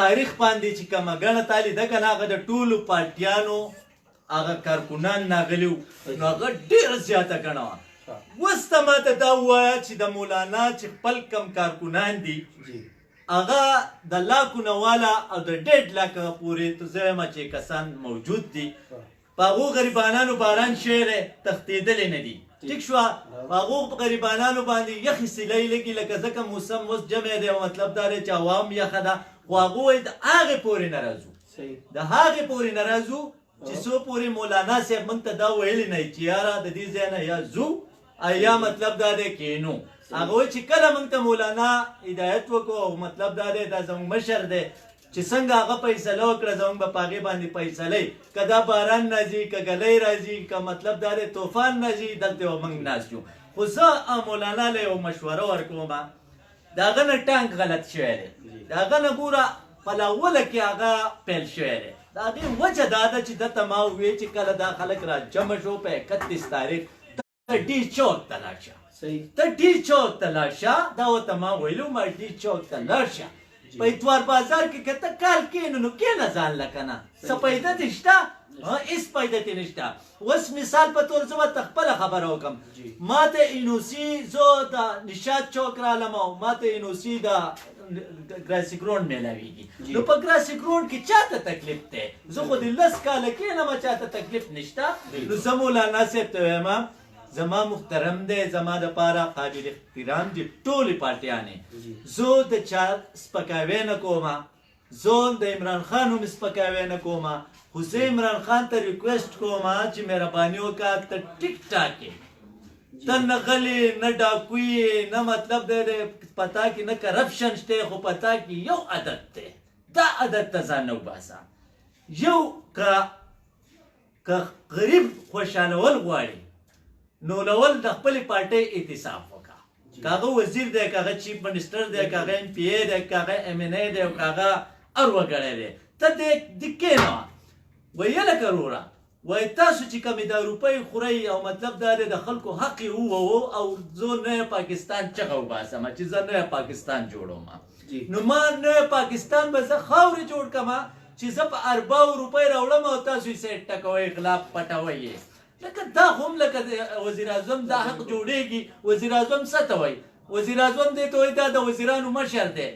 تاریخ باندې چې کومه ګڼه تالي ده که نه هغه د ټولو پارټیانو هغه کارکونان ناغلي وو نو هغه ډېره زیاته ګڼه وه. اوس ته ماته دا ووایه چې د مولانا چې خپل کم کارکونان دي هغه د لاکونه والا او د 1.5 لاکه پورې ته زه وایم چې کسان موجود دي په هغو غریبانانو باران شوی دی تښتېدلی نه دي ټیک شوه په هغو غریبانانو باندې یخې سیلۍ لګي لکه ځکه موسم اوس جمع دی مطلب دا دی چې عوام یخه ده خو هغه وایي د هغې پورې نه راځو د هغې پورې نه راځو چې څو پورې مولانا صاحب موږ ته دا ویلی نه چې یاره د دې ځای نه یا ځو یا مطلب دا دی کینو هغه وایي چې کله موږ ته مولانا هدایت وکړو او مطلب دا دی دا زموږ مشر دی چې څنګه هغه فیصله وکړه زموږ به په هغې باندې فیصلې که دا باران راځي که ګلی راځي که مطلب دا دی طوفان راځي دلته به موږ ناست یو خو زه مولانا له یو مشوره ورکوم د هغه نه ټانک غلط شوی دی د هغه نه ګوره په لاوله کې هغه پیل شوی دی د هغې وجه دا ده چې دته ما وویل چې کله دا خلک را جمع شو په 31 تاریخ ته ډي چوک ته لاړ شه ته ډي چوک ته لاړ شه دا ورته ما ویلو ما ډي چوک ته لاړ شه په اتوار بازار کې که ته کال کښېنو نو کښېنه ځان له که نه څه پیدا دې شته هېڅ پیدا دې نشته اوس مثال په طور زه به ته خپله خبره وکړم ما ته انوسي زه د نشاد چوک رالم او ما ته انوسي د ګراسي ګراونډ میلاویږي نو په ګراسي ګراونډ کې چاته تکلیف دی زه خو د 10 کاله کښېنم چاته تکلیف نشته نو زه مولانا صاحب ته وایم زما محترم دی زما دپاره قابل احترام دي ټولې پارټیانې زه د چا سپکاوی نه کوم زه د عمران خان هم سپکاوی نه کوم خو زه عمران خان ته ریکویسټ کوم چې مهرباني وکړه ته ټیک ټاک یې ته نه غلې نه ډاکو یې نه مطلب دی پتا کې نه کرپشن شته خو پتا کې یو عادت دی دا عادت ته ځان نه وباسه یو که غریب خوشحالول غواړي نو لول د خپلې پارټۍ احتساب وکړه که هغه وزیر دی که هغه چیف منسټر دی که هغه ایم پی ای دی که هغه ایم این ای دی که هغه هر وګړی دی ته د کښېنوه ویې لکه وروره وایي تاسو چې کومې دا روپۍ خورئ او مطلب دا دی د خلکو حق یې ووهو او زه نوی پاکستان چغه وباسم چې زه نوی پاکستان جوړوم نو ما نوی پاکستان به زه خاورې جوړ کړم چې زه په ارباو روپۍ راوړم او تاسو یې سیټ ټکوئ غلا پټوئ یې لکه دا هم لکه وزیر اعظم دا حق جوړېږي وزیر اعظم څه ته وایي وزیر اعظم دی ته وایي دا د وزیرانو مشر دی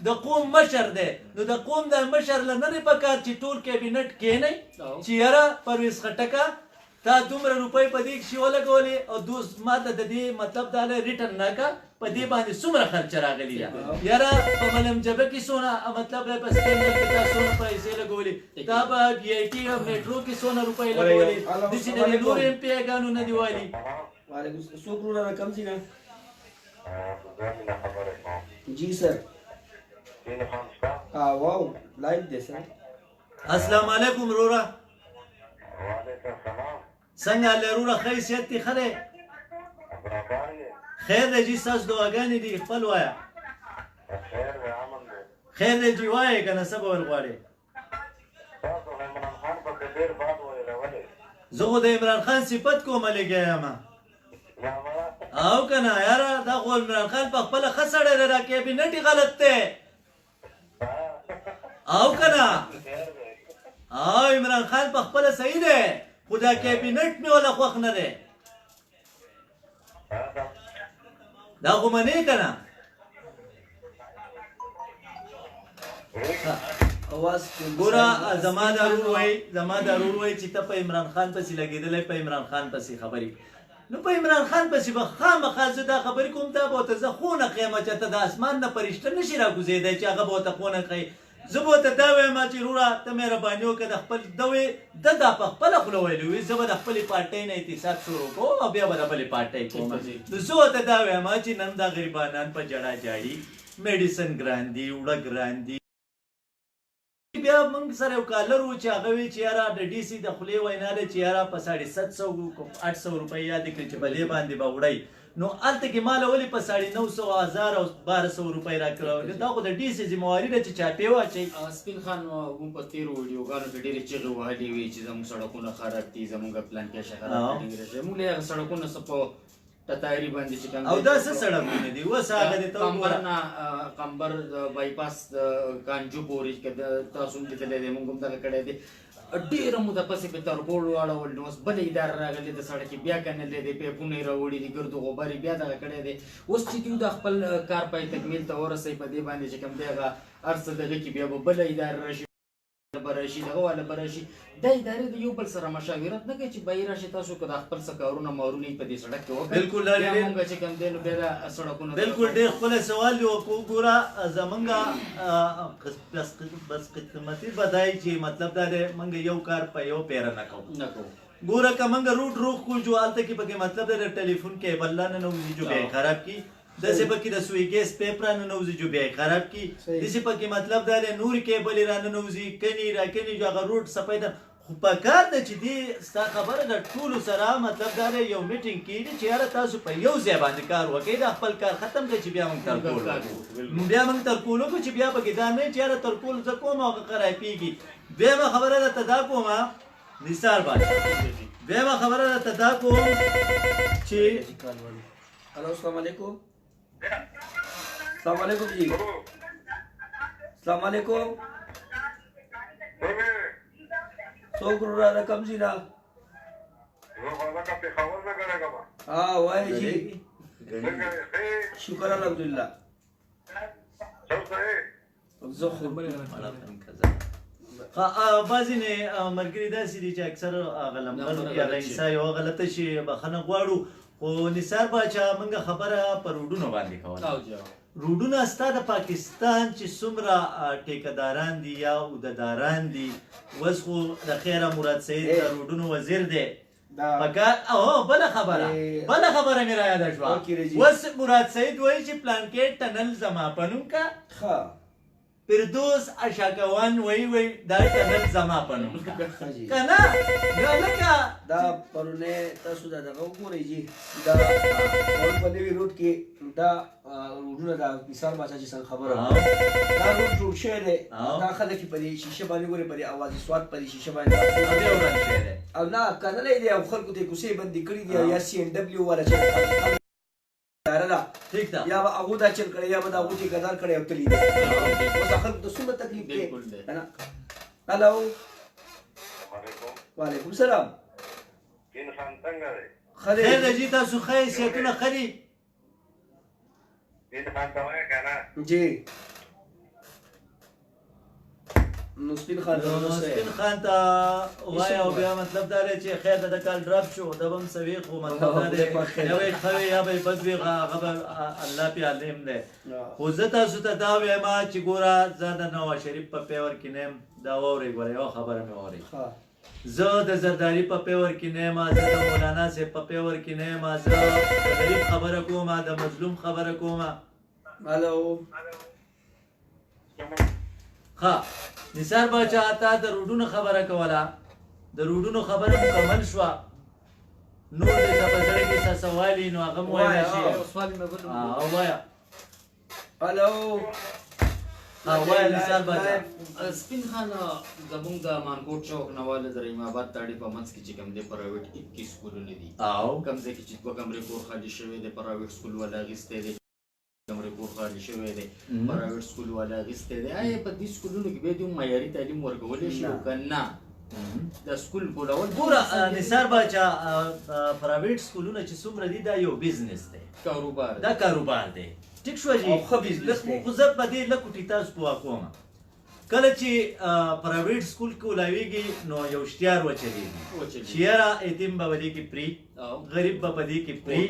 د قوم مشر دی نو د قوم د مشر له نه دی پکار چې ټول کابینټ کښېنئ چې یاره پرویز خټکه تا دومره روپۍ په دې کښې ولګولې او دوست ما ته د دې مطلب دا دی ریټرن راکړه په دې باندې څومره خرچه راغلي ده یاره په ملم جبه کې څونه مطلب دی په سکینډل کې تا څونه پیسې لګولې تا په بي آی ټي او میټرو کې څونه روپۍ لګولې داسې د نورو ایم پی ایګانو نه دي والي څوک وروره رقم څنګه جی سر واو لایو دی سر السلام علیکم وروره څنګه هلې وروره ښه حیثیت دي ښه دی خیر دی جي ستاسو دعاګانې دي خپل وایه خیر دی جي وایه که نه څه به ویل غواړې زه خو د عمران خان صفت کوم لګیا یم او که نه یاره دا خو عمران خان په خپله ښه سړی دی دا کابینټ یې غلط دی او که نه او عمران خان په خپله صحیح دی خو دا کابینټ مې وله خوښ نه دی دا خو منې که نه ګوره زما دا ورور وایي چې ته په عمران خان پسې لګېدلی په عمران خان پسې خبرې نو په عمران خان پسې به خامخا زه دا خبرې کوم دا به ورته زه خونه ښیم چې ته د اسمان نه فرشته نشي راکوزېدی چې هغه به ورته خونه ښیي زه به ورته دا وایم چې وروره ته مهرباني وکړه د خپل ده وې ده دا په خپله خوله ویلي وي زه به د خپلې پارټۍ نه احتساب شروع کوم او بیا به د بلې پارټۍ کوم نو زه ورته دا وایم چې نن دا غریبانان په جړا جاړي میډیسن ګران دي وړه ګران دي بیا موږ سره یو کالر و چې هغه وی چې یاره د ډي سي د خولې وینا دی چې یاره په 750 800 روپۍ یادې کړي چې په دې باندې به وړئ نو هلته کې ما له ولې په 950 1000 او 1200 روپۍ راکړه دا خو د ډي سي ذمواري ده چې چاپې واچوي سپین خان موږ په تېرو ویډیوګانو کې ډېرې چغې وهلې وي چې زموږ سړکونه خراب دي زموږ پلان کې خراب دي موږ له هغه سړکونه څه په ټټایري باندې چې کوم او دا څه سړکونه دي اوس هغه د کمبر بایپاس کانجو پورې کې تاسو هم لیدلی دی موږ هم دغه کړی دی ډېره موده پسې په تربور واړول نو اوس بله اداره راغلې د سړکې بیا کنلې دی پیپونه یې راوړي دي ګرد و غبار یې بیا دغه کړی دی اوس چې دوی د خپل کار پای تکمیل ته ورسوي په دې باندې چې کوم دی هغه هر څه دغه کې بیا به بله اداره راشي به راشي دغه والا به راشي دا ادارې د یو بل سره مشاورت نه کوي چې بهر راشي تاسو که د خپل څه کارونه مارونه یې په دې سړک کې وکړئ بالکل بیا مونږ چې کوم دی نو بیا دا سړکونه بالکل ډېر ښکلی سوال دی او ګوره زمونږ بس قسمتي به دی چې مطلب دا دی موږ یو کار په یو پیره نه کوو ګوره که موږ روډ روغ کړو جو هلته کې پکې مطلب دی د ټلیفون کیبل لا ننوځي جو بیا یې خراب کړي داسې پکې د سوی ګیس پیپ را ننوځي جو بیا یې خراب کړي داسې پکې مطلب دا دی نور کیبل را ننوځي کني را کني جو هغه روډ صفای ده خو پکار ده چې دې ستا خبره د ټولو سره مطلب دا دی یو میټینګ کېږي چې یاره تاسو په یو ځای باندې کار وکړئ دا خپل کار ختم کړئ چې بیا موږ ترکول وکړو بیا موږ ترکول وکړو چې بیا پکې دا نه چې یاره ترکول زه کوم او هغه خرابېږي دویمه خبره درته دا کومه نثار باچا دویمه خبره درته دا کوم چې हेलो अस्सलाम वालेकुम अस्सलाम वालेकुम जी अस्सलाम वालेकुम सो करोड़ रकम जी ना हाँ वाह जी शुक्र अल्हम्दुलिल्लाह بعضې نه ملګري داسې دي چې اکثر هغه لمبر وکړي هغه انسا یو غلطه شي بخښنه غواړو خو نثار باچا موږ خبره په روډونو باندې کوله روډونه ستا د پاکستان چې څومره ټیکهداران دي یا عهدهداران دي اوس خو د خیره مراد سعید د روډونو وزیر دی بله خبره مې را یاده شوه اوس مراد سعید وایي چې پلانکې ټنل زما په نوم که فردوس اشاکوان وی دا ټنل زما په نوم که نه لکه دا پرونه تاسو دا دغه وګورئ جی دا پرون په نوي روډ کې دا روډونه دا مثال باچا چې څنګه خبره دا روډ جوړ شوی دی دا خلک په دې شیشه باندې ګوري په دې اوازې سواد په دې شیشه باندې او نه کنه دی او خلکو ته کوڅې بندي کړي دي یا سی ان ډبلیو والا چې ٹھیک ده یا به هغه دا چل کړی یا به دا هغه چې ګدار کړی او تللی دی اوس خلکو ته څومره تکلیف دی هلو وعلیکم السلام خیر ده جی تاسو ښه حیثیتونه ښه دي جی نو سپین خان ته وایه او بیا مطلب دا دی چې خیر ده د کال ډراپ شو د به هم سوي خو مطلب دا دی یا به یې ښه وي یا به یې بد وي هغه به الله پې عالم دی خو زه تاسو ته دا وایم چې ګوره زه د نواز شریف په پیور کې نه یم دا واورئ ګوره یوه خبره مې واورئ زه د زرداري په پیور کې نه یم زه د مولانا صاحب په پیور کې نه یم زه د غریب خبره کوم د مظلوم خبره کوم هلو ښه نثار باچا تا د روډونو خبره کوله د روډونو خبره مکمل شوه نور د چا په زړه کې څه سوال وي نو هغه م ویلی شي ووایه هلو وایه نثار باچا سپین خان زمونږ د مانکوټ چوک نه واله د رحیم آباد تاړي په منځ کې چې کوم دی پرایویټ 21 سکولونه دي کوم ځای کې چې دوه کمرې کور خالي شوی دی پرایویټ سکول والا اخیستی دی کمرې کور خالي شوی دی پرایویټ سکول والا اخیستی دی آیا په دې سکولونو کې باید یو معیاري تعلیم ورکولی شي او که نه د سکول کولول ګوره نثار باچا پرایویټ سکولونه چې څومره دي دا یو بزنس دی دا کاروبار دی ټیک شوه جي خو زه په دې لږ کوټې تاسو پوه کوم کله چې پرایویټ سکول کې ولاویږي نو یو اشتهار وچلیږي چې یاره یتیم به په دې کې پرې غریب به په دې کې پرې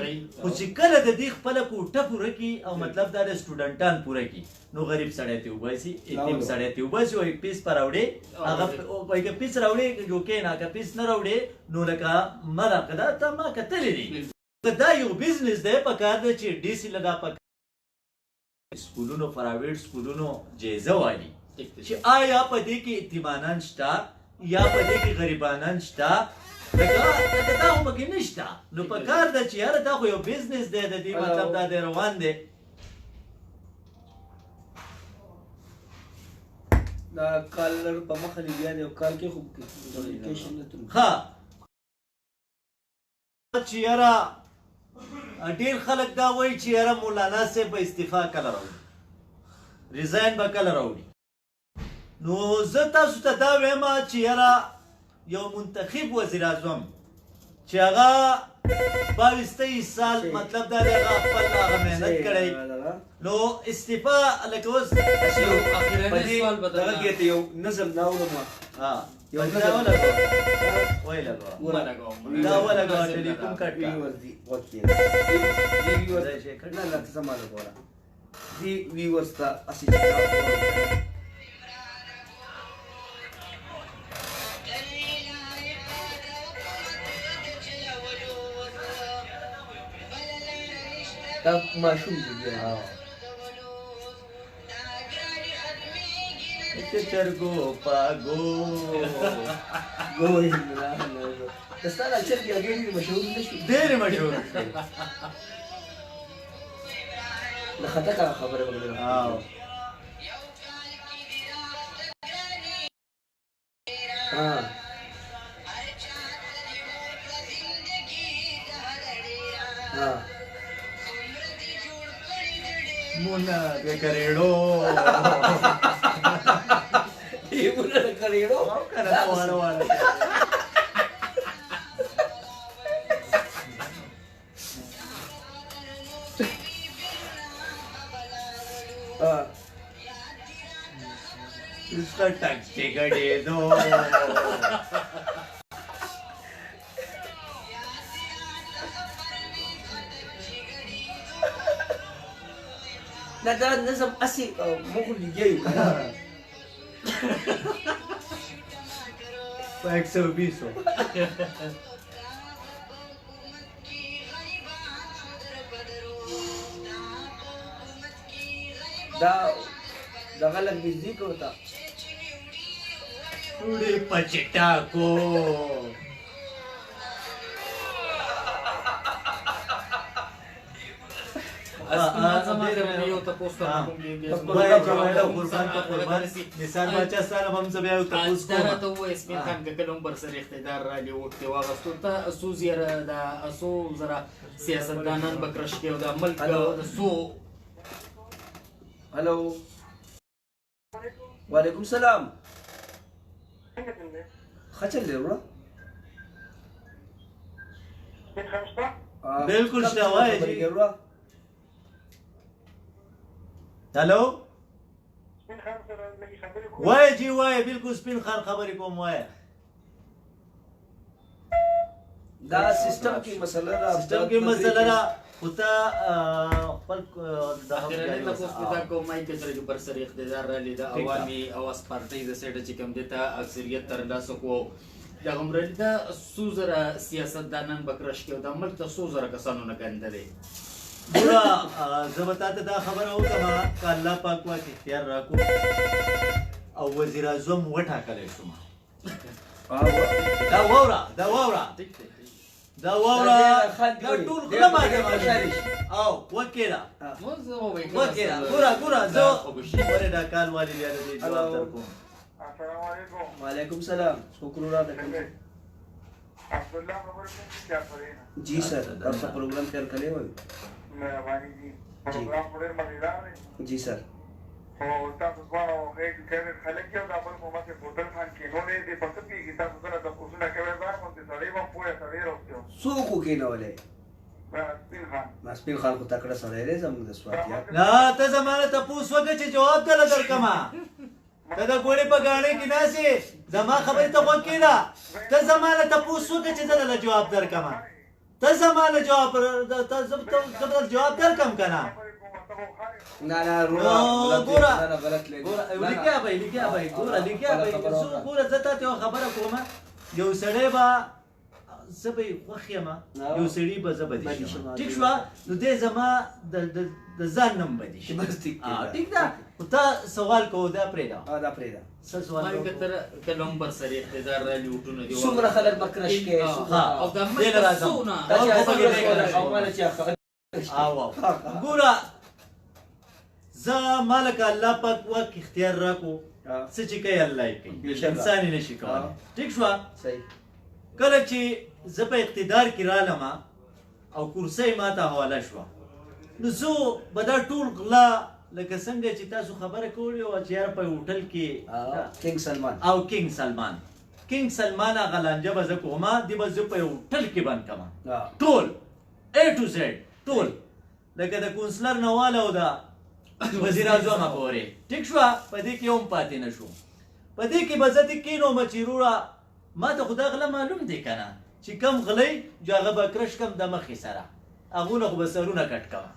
خو چې کله د دې خپله کوټه پوره کړي او مطلب دا د سټوډنټان پوره کړي نو غریب سړی ته وباسي یتیم سړی ته وباسي وایي پیس په راوړې هغه وایي که پیس راوړې جو کښېنه که پیس نه راوړې نو لکه مه راکړه دا ته ما کتلی دي دا یو بزنس دی پکار دی چې ډي سي له دا سکولونو پرایویټ سکولونو جایزه والي چې آیا په دې کې یتیمانان شته یا په دې کې غریبانان شته لکه دا خو پکې نشته نو پکار ده چې یاره دا خو یو بزنس دی د دې مطلب دا دی روان دی دا کال په مخه دی بیا دی او کال کې خو نوټیفیکیشن نه تلو ښه چې یاره ډېر خلک دا وایي چې یاره مولانا صاحب به استعفا کله راوړي ریزاین به کله راوړي نو زه تاسو ته دا وایم چې یاره یو منتخب وزیر اعظم چې هغه 22-23 سال مطلب دا دی هغه خپل هغه محنت کړی نو استعفا لکه اوس اخیرنی سوال دغه بدل کې ته یو نظم ناوړم یو دا ولګو دا ولګو ټلیفون کټ کا نه نه ته سماله ګوره دی ویورز ته اسی دا ماشوم دی چرګو پاګو ګوي نه دستانه چرګي هغه مشهور نشي ډېر مشهور د خطا خبره وکړه مونا de carero y una de carero cara wala wala इसका टक्के गड़े दो دا نظم اسی مخ لګیو کنه په 120 دا غلط بيزي کوتا ټوډي پچټا کو مثال بچا سره هم زه بیا یو تپوس کوم ته و اسمین خان که کلم بر سر اقتدار را لیوټ واغستو ته اسو زیره دا اسو زرا سیاستدانان بکرش کې او د ملک د سو هلو وعلیکم السلام خچل دی ورو بالکل شته وای جی هلو وای جی وای بالکل سپین خان خبرې کوم وای دا سیستم کې مسله ده سیستم کې مسله ده خدا خپل د اخیرنی تاسو دا کومای کې چې پر سر اقتدار را لیدا عوامي اواز پارټي د سیټ چې کوم دیتا اکثریت ترلاسه کو دا هم رلیدا سوزره سیاستدانان بکرش کې د ملک ته سوزره کسانو نه ګندلې ګورا زبتا ته دا خبره وکما ک الله پاک وا اختیار راکو او وزیر اعظم وټاکلې شوم دا وورا دا ټول خدمه ده او وکیلا ګورا زه ورې دا کال والی لري دی جواب درکوم السلام علیکم وعلیکم السلام شکر را ده عبدالله خبر کوم کیا پرې जी सर आपका प्रोग्राम तैयार करे हुए مهرباني دي پروګرام ډېر مزیدار دی जी सर او تاسو باندې هیڅ کله خلک یو د خپل قومت په هوټل خان کې نو دې په څه کې تاسو سره د پوښتنه کوي دا مونږ سره یو پوهه سره راوځو سو کو کې نه ولې سپین خان ماسپین خان کو تکړه سره لري زموږ د سواتیا لا ته زمانه ته پوس وکړه چې جواب دل درکما ته د ګوړې په غاړې کې ناسي زما خبرې ته وکیلا ته زمانه ته پوس وکړه چې دل جواب درکما ته زمانه جواب درکم کنه نه نه ګورا غلط لګي ګورا لیکیا به ګورا زته ته خبره کوم یو سړی با زبې وخیما یو سړی به زبې ټیک شو نو دې زما د ځان نم بدی شي بس ټیک ټیک دا ته سوال کو دا پرېدا دا پرېدا سوال ما کتر کلم بر سر اقتدار را لیوټونه دی څومره خلک بکرش کې او د ملک سونه ګورا زه مالک الله پاک وک اختیار راکو څه چې کوي الله یې کوي انسان یې نشي کولی ټیک شو صحیح کله چې زه په اقتدار کې رالم او کرسۍ ماته حواله شوه نو زه به دا ټول غلا لکه څنګه چې تاسو خبره کولی وه چې یار په هوټل کې کینګ سلمان او کینګ سلمان کینګ سلمان هغه لانجه به زه کومه دې به زه په یو ټل کې بند کړم ها. ټول A to Z ټول لکه د کونسلر نه والا او د وزیر اعظم پورې ټیک شوه په دې کې هم پاتې نه شو په دې کې به زه دې کینوم چې وروره ما ته خو دا غله معلوم دی که نه چې کم غلی جو هغه به کرش کم د مخې سره هغونه خو به سرونه کټ کوه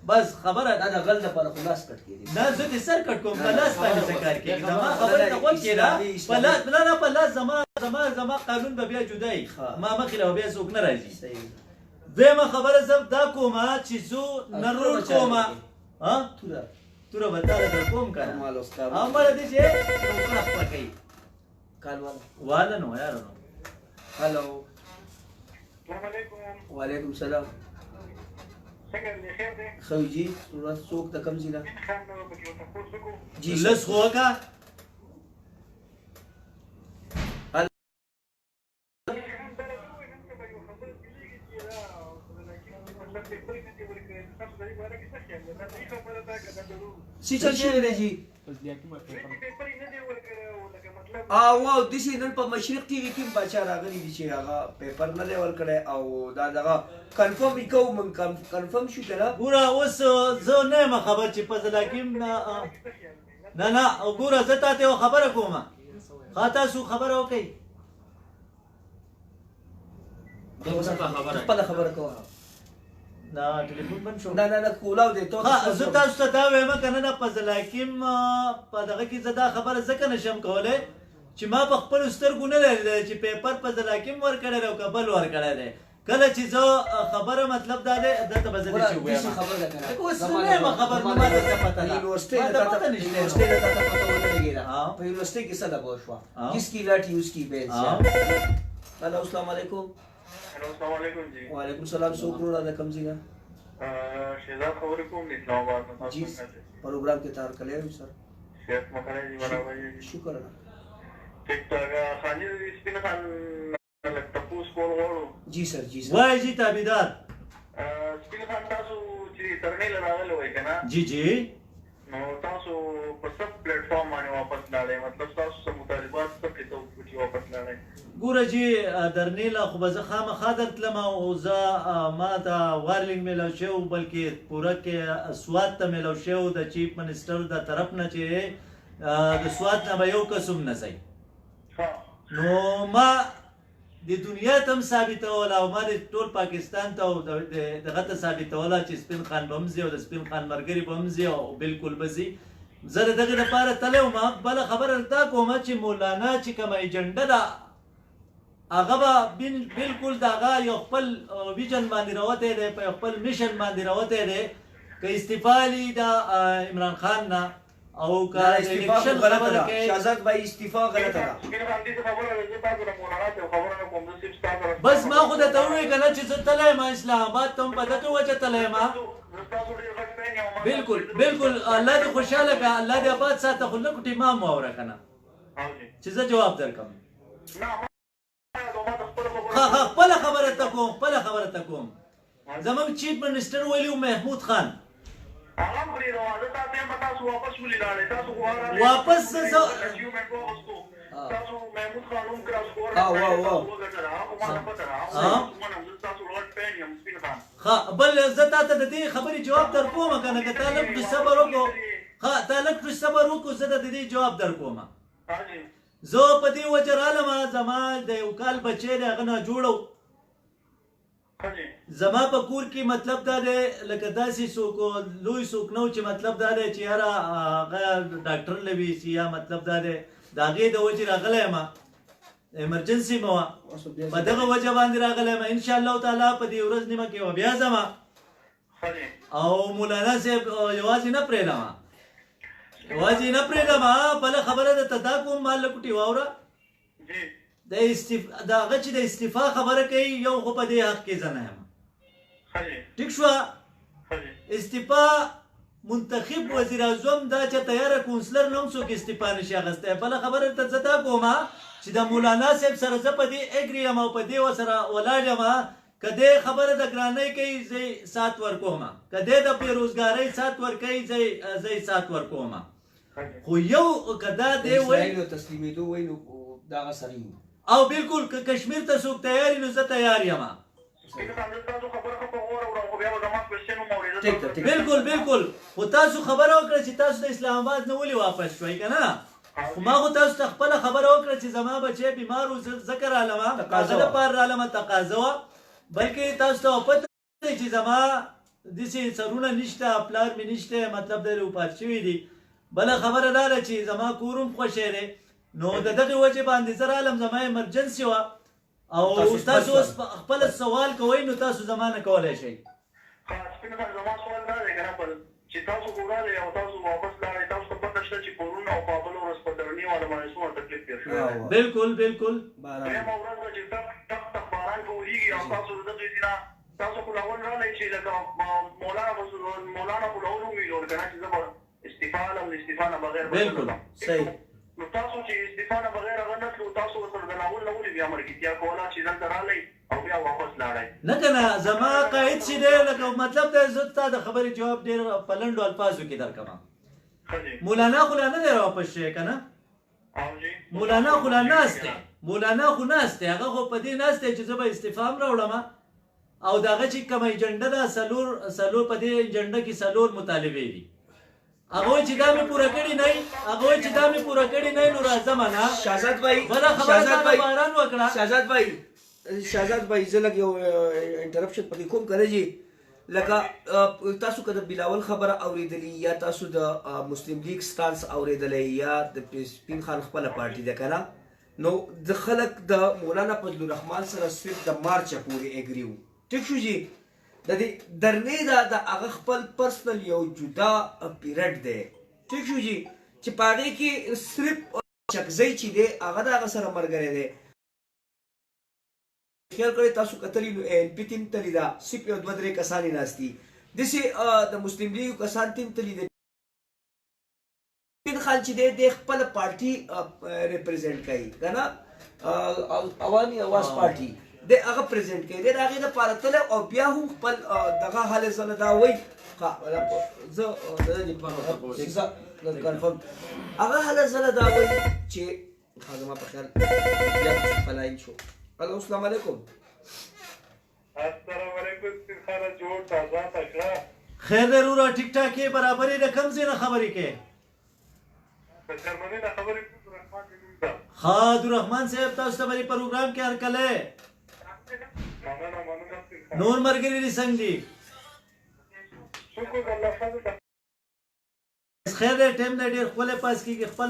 بس خبره دا د غل دپاره خو لاس کټ کېدی نه زه دې سر کټ کوم په لاس باندې څه کار کېږي زما خبرې ته غوږ کېږده په لاس نه په لاس زما قانون به بیا جدا وي ما مخې له بیا څوک نه راځي دویمه خبره زه دا کومه چې زه نه رول کومه توره به تاله در کوم که نه او مړه دې چې روکړه خپله کوي واله نو یاره نو هلو السلام علیکم. وعلیکم سلام څنګه دې خیر دی؟ خو جی صورت څوک د کوم ځای نه خان نو په کې تاسو کو. جی لس خو وکړه سی چل شوی دی جی او دسی نن په مشرق ټي وي کې بچا راغلی دي چې هغه پیپر نه دی ورکړی او دا دغه کنفرم وکړو من کنفرم شو کنه ګوره اوس زه نه یم خبر چې په ځلا کې نه ګوره زه تاته یو خبره کومه ښه تاسو خبره وکړئ خپله خبره کوه دا ټلیفون بند شو نه کولاو دی زه تاسو ته دا وایم که نه په ځلا کې په دغه کې زه دا خبره ځکه نشم کولی چې ما په خپلو سترګو نه لیدلی چې پیپر په ځلا کې م ورکړی دی او که بل ورکړی دی کله چې زه خبره مطلب دا دی دلته به زه داسې ووایم اوس نه یم خبر نو ما ته څه پته ده ما ته پته نشته په یونیورسٹی کې څه دبه شوه جس کی لاٹھی اس کی بیل هلو السلام علیکم السلام علیکم جی. وعلیکم السلام څوک وروره د کوم ځای نه شهزاد خبرې کوم د اسلام آباد نه. جی پروګرام کې تار کړی یم سر صحت مکرې جی برابر جی. شکر الله ټیک ټاک خاني د سپین خان لکه تاسو کول غواړو. جی سر جی سر وای جی تابعدار سپین خان تاسو چې ترنې لراغله وای کنه جی جی نو تاسو په سب پلیټ فارم باندې واپس لاړئ مطلب تاسو سم مطالبات څه کې ته واپس لاړئ ګوره جی درنیله خو به زه خامخا درتلم او زه ما ته وارننګ میلاو شوی بلکې پوره کې سوات ته میلاو شوی د چیف منسټر د طرف نه چې د سوات نه به یو کس هم نه ځئ نو ما د دنیا ته هم ثابتوله او ما د ټول پاکستان ته او دغه ته ثابتوله چې سپین خان به هم ځي او د سپین خان ملګري به هم ځي او بالکل به ځي زه د دغې لپاره تللی وم بله خبره دا کومه چې مولانا چې کومه ایجنډه ده هغه به بالکل د هغه یو خپل ویژن باندې راوتی دی په یو خپل میشن باندې راوتی دی که استعفا د عمران خان نه او که الیکشن خبره کوي شهزاد بھائی استعفا غلطه ده سپین خان دې خبره ده تاسو د مولانا ته خبره نه کوم د صرف تاسو بس ما خو درته ووایې که نه چې زه تللی یم اسلام آباد ته هم په دغه وجه تللی یم بالکل الله دې خوشحاله کړه الله دې آباد ساته خو لږ ټیما م واوره که نه چې زه جواب درکړم خپله خبره ته کوم زموږ چیف منسټر ویلي و محمود خان واپس بل زه تا ته د دې خبرې جواب در کوم که نه که تا لږ صبر وکړو زه د دې جواب در کوم زه په دې وجه رالم زما د یو کال بچی دی هغه ناجوړه زما په کور کې مطلب دا دی لکه داسې څوک لوی څوک نه و چې مطلب دا دی چې یاره هغه ډاکټر لوي چې یا مطلب دا دی د هغې د وجې راغلی یم ایمرجنسي مه وه په دغه وجه باندې راغلی یم انشاءالله تعالی په دې ورځ نیمه کې به بیا ځم او مولانا صاحب یوازې نه پرېږدم بله خبره درته دا کوم ما لږ ټې واوره د هغه چې د استعفا خبره کوي یو خو په دې حق کې زه نه یم ټیک شوه استعفا منتخب وزیر اعظم دا چې تیاره کونسلر نه هم څوک استعفا نشي اخیستی بله خبره ته زه دا کومه چې د مولانا صاحب سره زه په دې اګري یم او په دې ورسره ولاړ یم که دې خبره د ګرانۍ کوي زه سات ورکوم که دې د بېروزګارۍ سات ورکوي زه سات ورکوم خو یو که دا دی وایي تسلیمېدو وایي نو دغه سړی او بالکل که کشمیر ته څوک تیار نو زه تیار یم بالکل خو تاسو خبره وکړه چې تاسو د اسلام آباد نه ولې واپس شوئ که نه خو ما خو تاسو ته خپله خبره وکړه چې زما بچی بیمار و ځکه رالمه هغه لپاره رالمه تقاضه وه بلکې تاسو ته پته دی چې زما داسې سرونه نشته پلار مې نشته مطلب دی وفات شوي دي بله خبره دا ده چې زما کور هم خوښی دی نو د دغې وجې باندې زه رالم زما ایمرجنسي وه او تاسو اوس خپله سوال کوئ نو تاسو زما نه کولی شئ زما سوال دا دی که نه چې تاسو ګورالئ او تاسو واپس لاړئ تاسو ته پته شته چې پرون او په بله ورځ په درني والا باندې څومره تکلیف تېر شوی بالکل بالکل درېیمه ورځ ده چې ټک ټک باران به وریږي او تاسو د دغې ځای نه تاسو خو لاول راغلئ چې لکه مولانا خو لاول وویل که نه چې زه به استعفا علم د استعفا نه بغیر بالکل صحیح نو تاسو چې استعفا نه بغیر هغه نه تلو تاسو ورسره د لاول نه ولې بیا ملګرتیا کوله چې دلته راغلئ او بیا واپس لاړئ نه که نه زما قاید چې دی لکه مطلب دی زه تا د خبرې جواب ډېر په لنډو الفاظو کې درکوم مولانا خو لا نه دی راواپس شوی که نه مولانا خو لا ناست دی مولانا خو ناست دی هغه خو په دې ناست دی چې زه به استعفا هم راوړم او د هغه چې کومه ایجنډه ده څلور په دې ایجنډه کې څلور مطالبې دي هغه وایي چې دا مې پوره کړي نه هغه وایي چې دا مې پوره کړي نه نو راځم نه شهزاد بھائی بله خبره تا نه باران وکړه شهزاد بھائی زه لږ یو انټرپشن پکې کوم که نه جي لکه تاسو که د بلاول خبره اورېدلي یا تاسو د مسلم لیگ سټانس اورېدلی یا د سپین خان خپله پارټي ده که نه نو د خلک د مولانا فضل الرحمن سره صرف د مارچه پورې اګري وو ټیک شو جي د دې درنې دا د هغه خپل پرسنل یو جدا پیریډ دی ټیک شو جي چې په هغې کې صرف چکزی چې دی هغه د هغه سره ملګری دی خیال کړئ تاسو کتلي نو ان پي ټیم تللي ده صرف یو دوه درې کسان یې ناست دي داسې د مسلم لیګ کسان ټیم تللي دی سپین خان چې دی د خپله پارټي ریپرزینټ کوي که نه عوامي اواز پارټي د هغه پریزنټ کوي د هغې دپاره تللی او بیا هم خپل دغه حال زله دا وایي زه کنفرم هغه حال زله دا وایي چې زما په خیال بیا پلاین شو الو السلام علیکم السلام علیکم سپین خانه جوړ تازه تکړه خیر دی وروره ټیک ټاک یې برابرې د کوم ځای نه خبرې کوې د جرمنۍ نه خبرې کوم عبدالرحمن مې نوم ده ها عبدالرحمن صاحب تاسو ته به پروګرام کې هرکلی نور ملګري دې څنګه دي شکر د الله فضل ده خیر دی ټایم دی ډېر ښکلی پاس کېږي خپل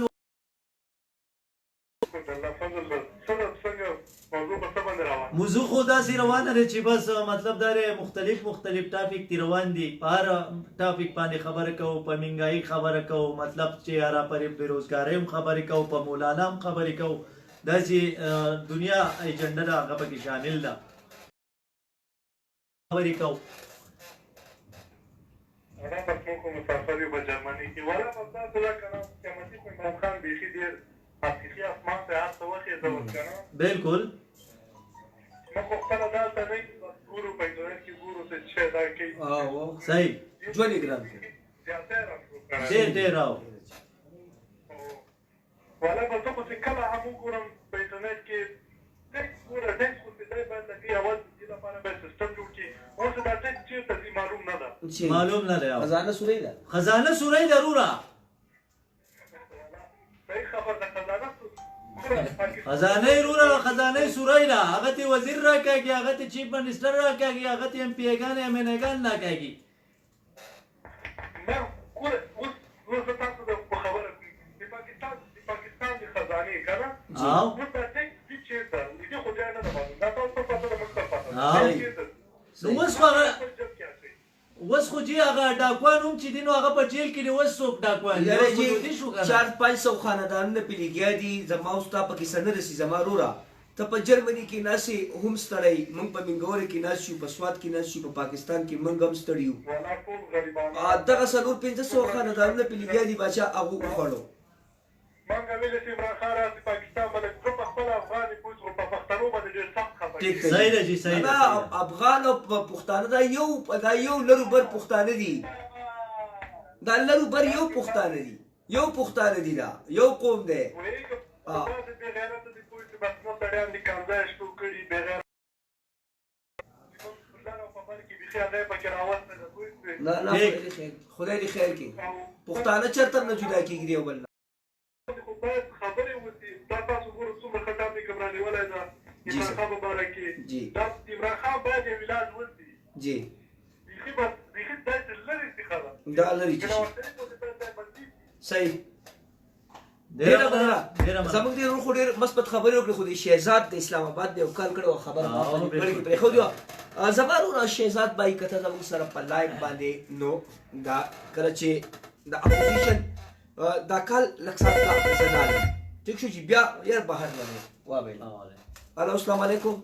شکر د الله فضل ده څنګه موضوع په څه باندې روان موضوع خو داسې روانه دی چې بس مطلب دا دی مختلف ټاپک دي روان دي په هر ټاپک باندې خبره کوو په مهنګایي خبره کوو مطلب چې هره پرې بېروزګارۍ هم خبرې کوو په مولانا هم خبرې کوو داسې دنیا ایجنډه ده هغه پکې شامل ده خبرې کوو هغه بس موږ خو مسافر یو په جرمني کې ولا بس تاسو دا که نه قیمتي په عمران خان بیخي ډېر حقیقي اسمان ته هر څه وخېږه اوس که نه بالکل موږ خو خپله دلته نه یو ګورو په انټرنېټ کې ګورو څه شی دا کوي صحیح ژوند یې ګران کړي زیاتی راکړو ډېر راو ولا به زه خو چې کله هم وګورم په انټرنېټ کې ټیکس ګوره ټیکس خو چې دی باید لکه اول د دې لپاره باید سیسټم جوړ کړي اوس دا ټیکس چېرته ځي معلوم نه ده معلوم نه دی خزانه سورۍ ده خزانه سورۍ ضروره صحیح خبر ده خزانه وروره خزانه سورۍ ده هغه ته وزیر راکاږي هغه ته چیف منسټر راکاږي هغه ته ایم پی ایګان ایم ان ایګان راکاږي نه ګوره اوس زه تاسو ته په خبره د پاکستان د خزانې که نه اوس دا ټیکس دي چېرته دې خو ځای نه ده معلوم دا تاسو ته پته ده موږ ته پته ده نو اوس خو هغه اوس خو جی هغه ډاکوان هم چې دي نو هغه په جیل کې دي اوس څوک ډاکوان دي یاره جی 400-500 خاندانونه پې لګیا دي زما اوس تا پکې څه نه رسي زما وروره ته په جرمني کې ناسې هم ستړی موږ په منګورې کې ناست یو په سوات کې ناست یو په پاکستان کې موږ هم ستړي یو دغه 400-500 خاندانونه پې لګیا دي باچا هغه وخوړو موږ ویلې چې عمران خان راسي پاکستان باندې زه په خپله افغان یې پوه په پښتنو باندې ډېر سخت خفه صحیح ده جی صحیح ده افغان او پښتانه دا یو لرو بر پښتانه دي دا لرو بر یو پښتانه دي دا یو قوم دی پوهېږم داسې بې غیرته دي پوه شو پښتنو سړیان دي کمزای شپو کړي بېغیره پلان او په بل کې بیخي هغه پکې راوسته ده پوه شوې نه نه خدای دې خیر کړي پښتانه چېرته نه جدا کېږي د یو بل نه خو باید خبرې وشي دا تاسو ګورو څومره ښه ټاپک هم رانیولی ده عمران خان په باره کې دا عمران خان باید یو علاج وشي جی بیخي داسې لرې څخه ده دا لرې چې صحیح ډېره مننه زموږ دې ورور خو ډېر مثبت خبرې وکړې خو د شهزاد د اسلام آباد د یو کال کړې وه خبره ما باندې کړې کې پرېښودې وه زما وروره شهزاد بای که ته زموږ سره په لایف باندې نو دا کله چې د اپوزیشن دا کال لږ ساعت زه نه لرم ټیک شو چې بیا یار بهر نه دی وابیل الو السلام علیکم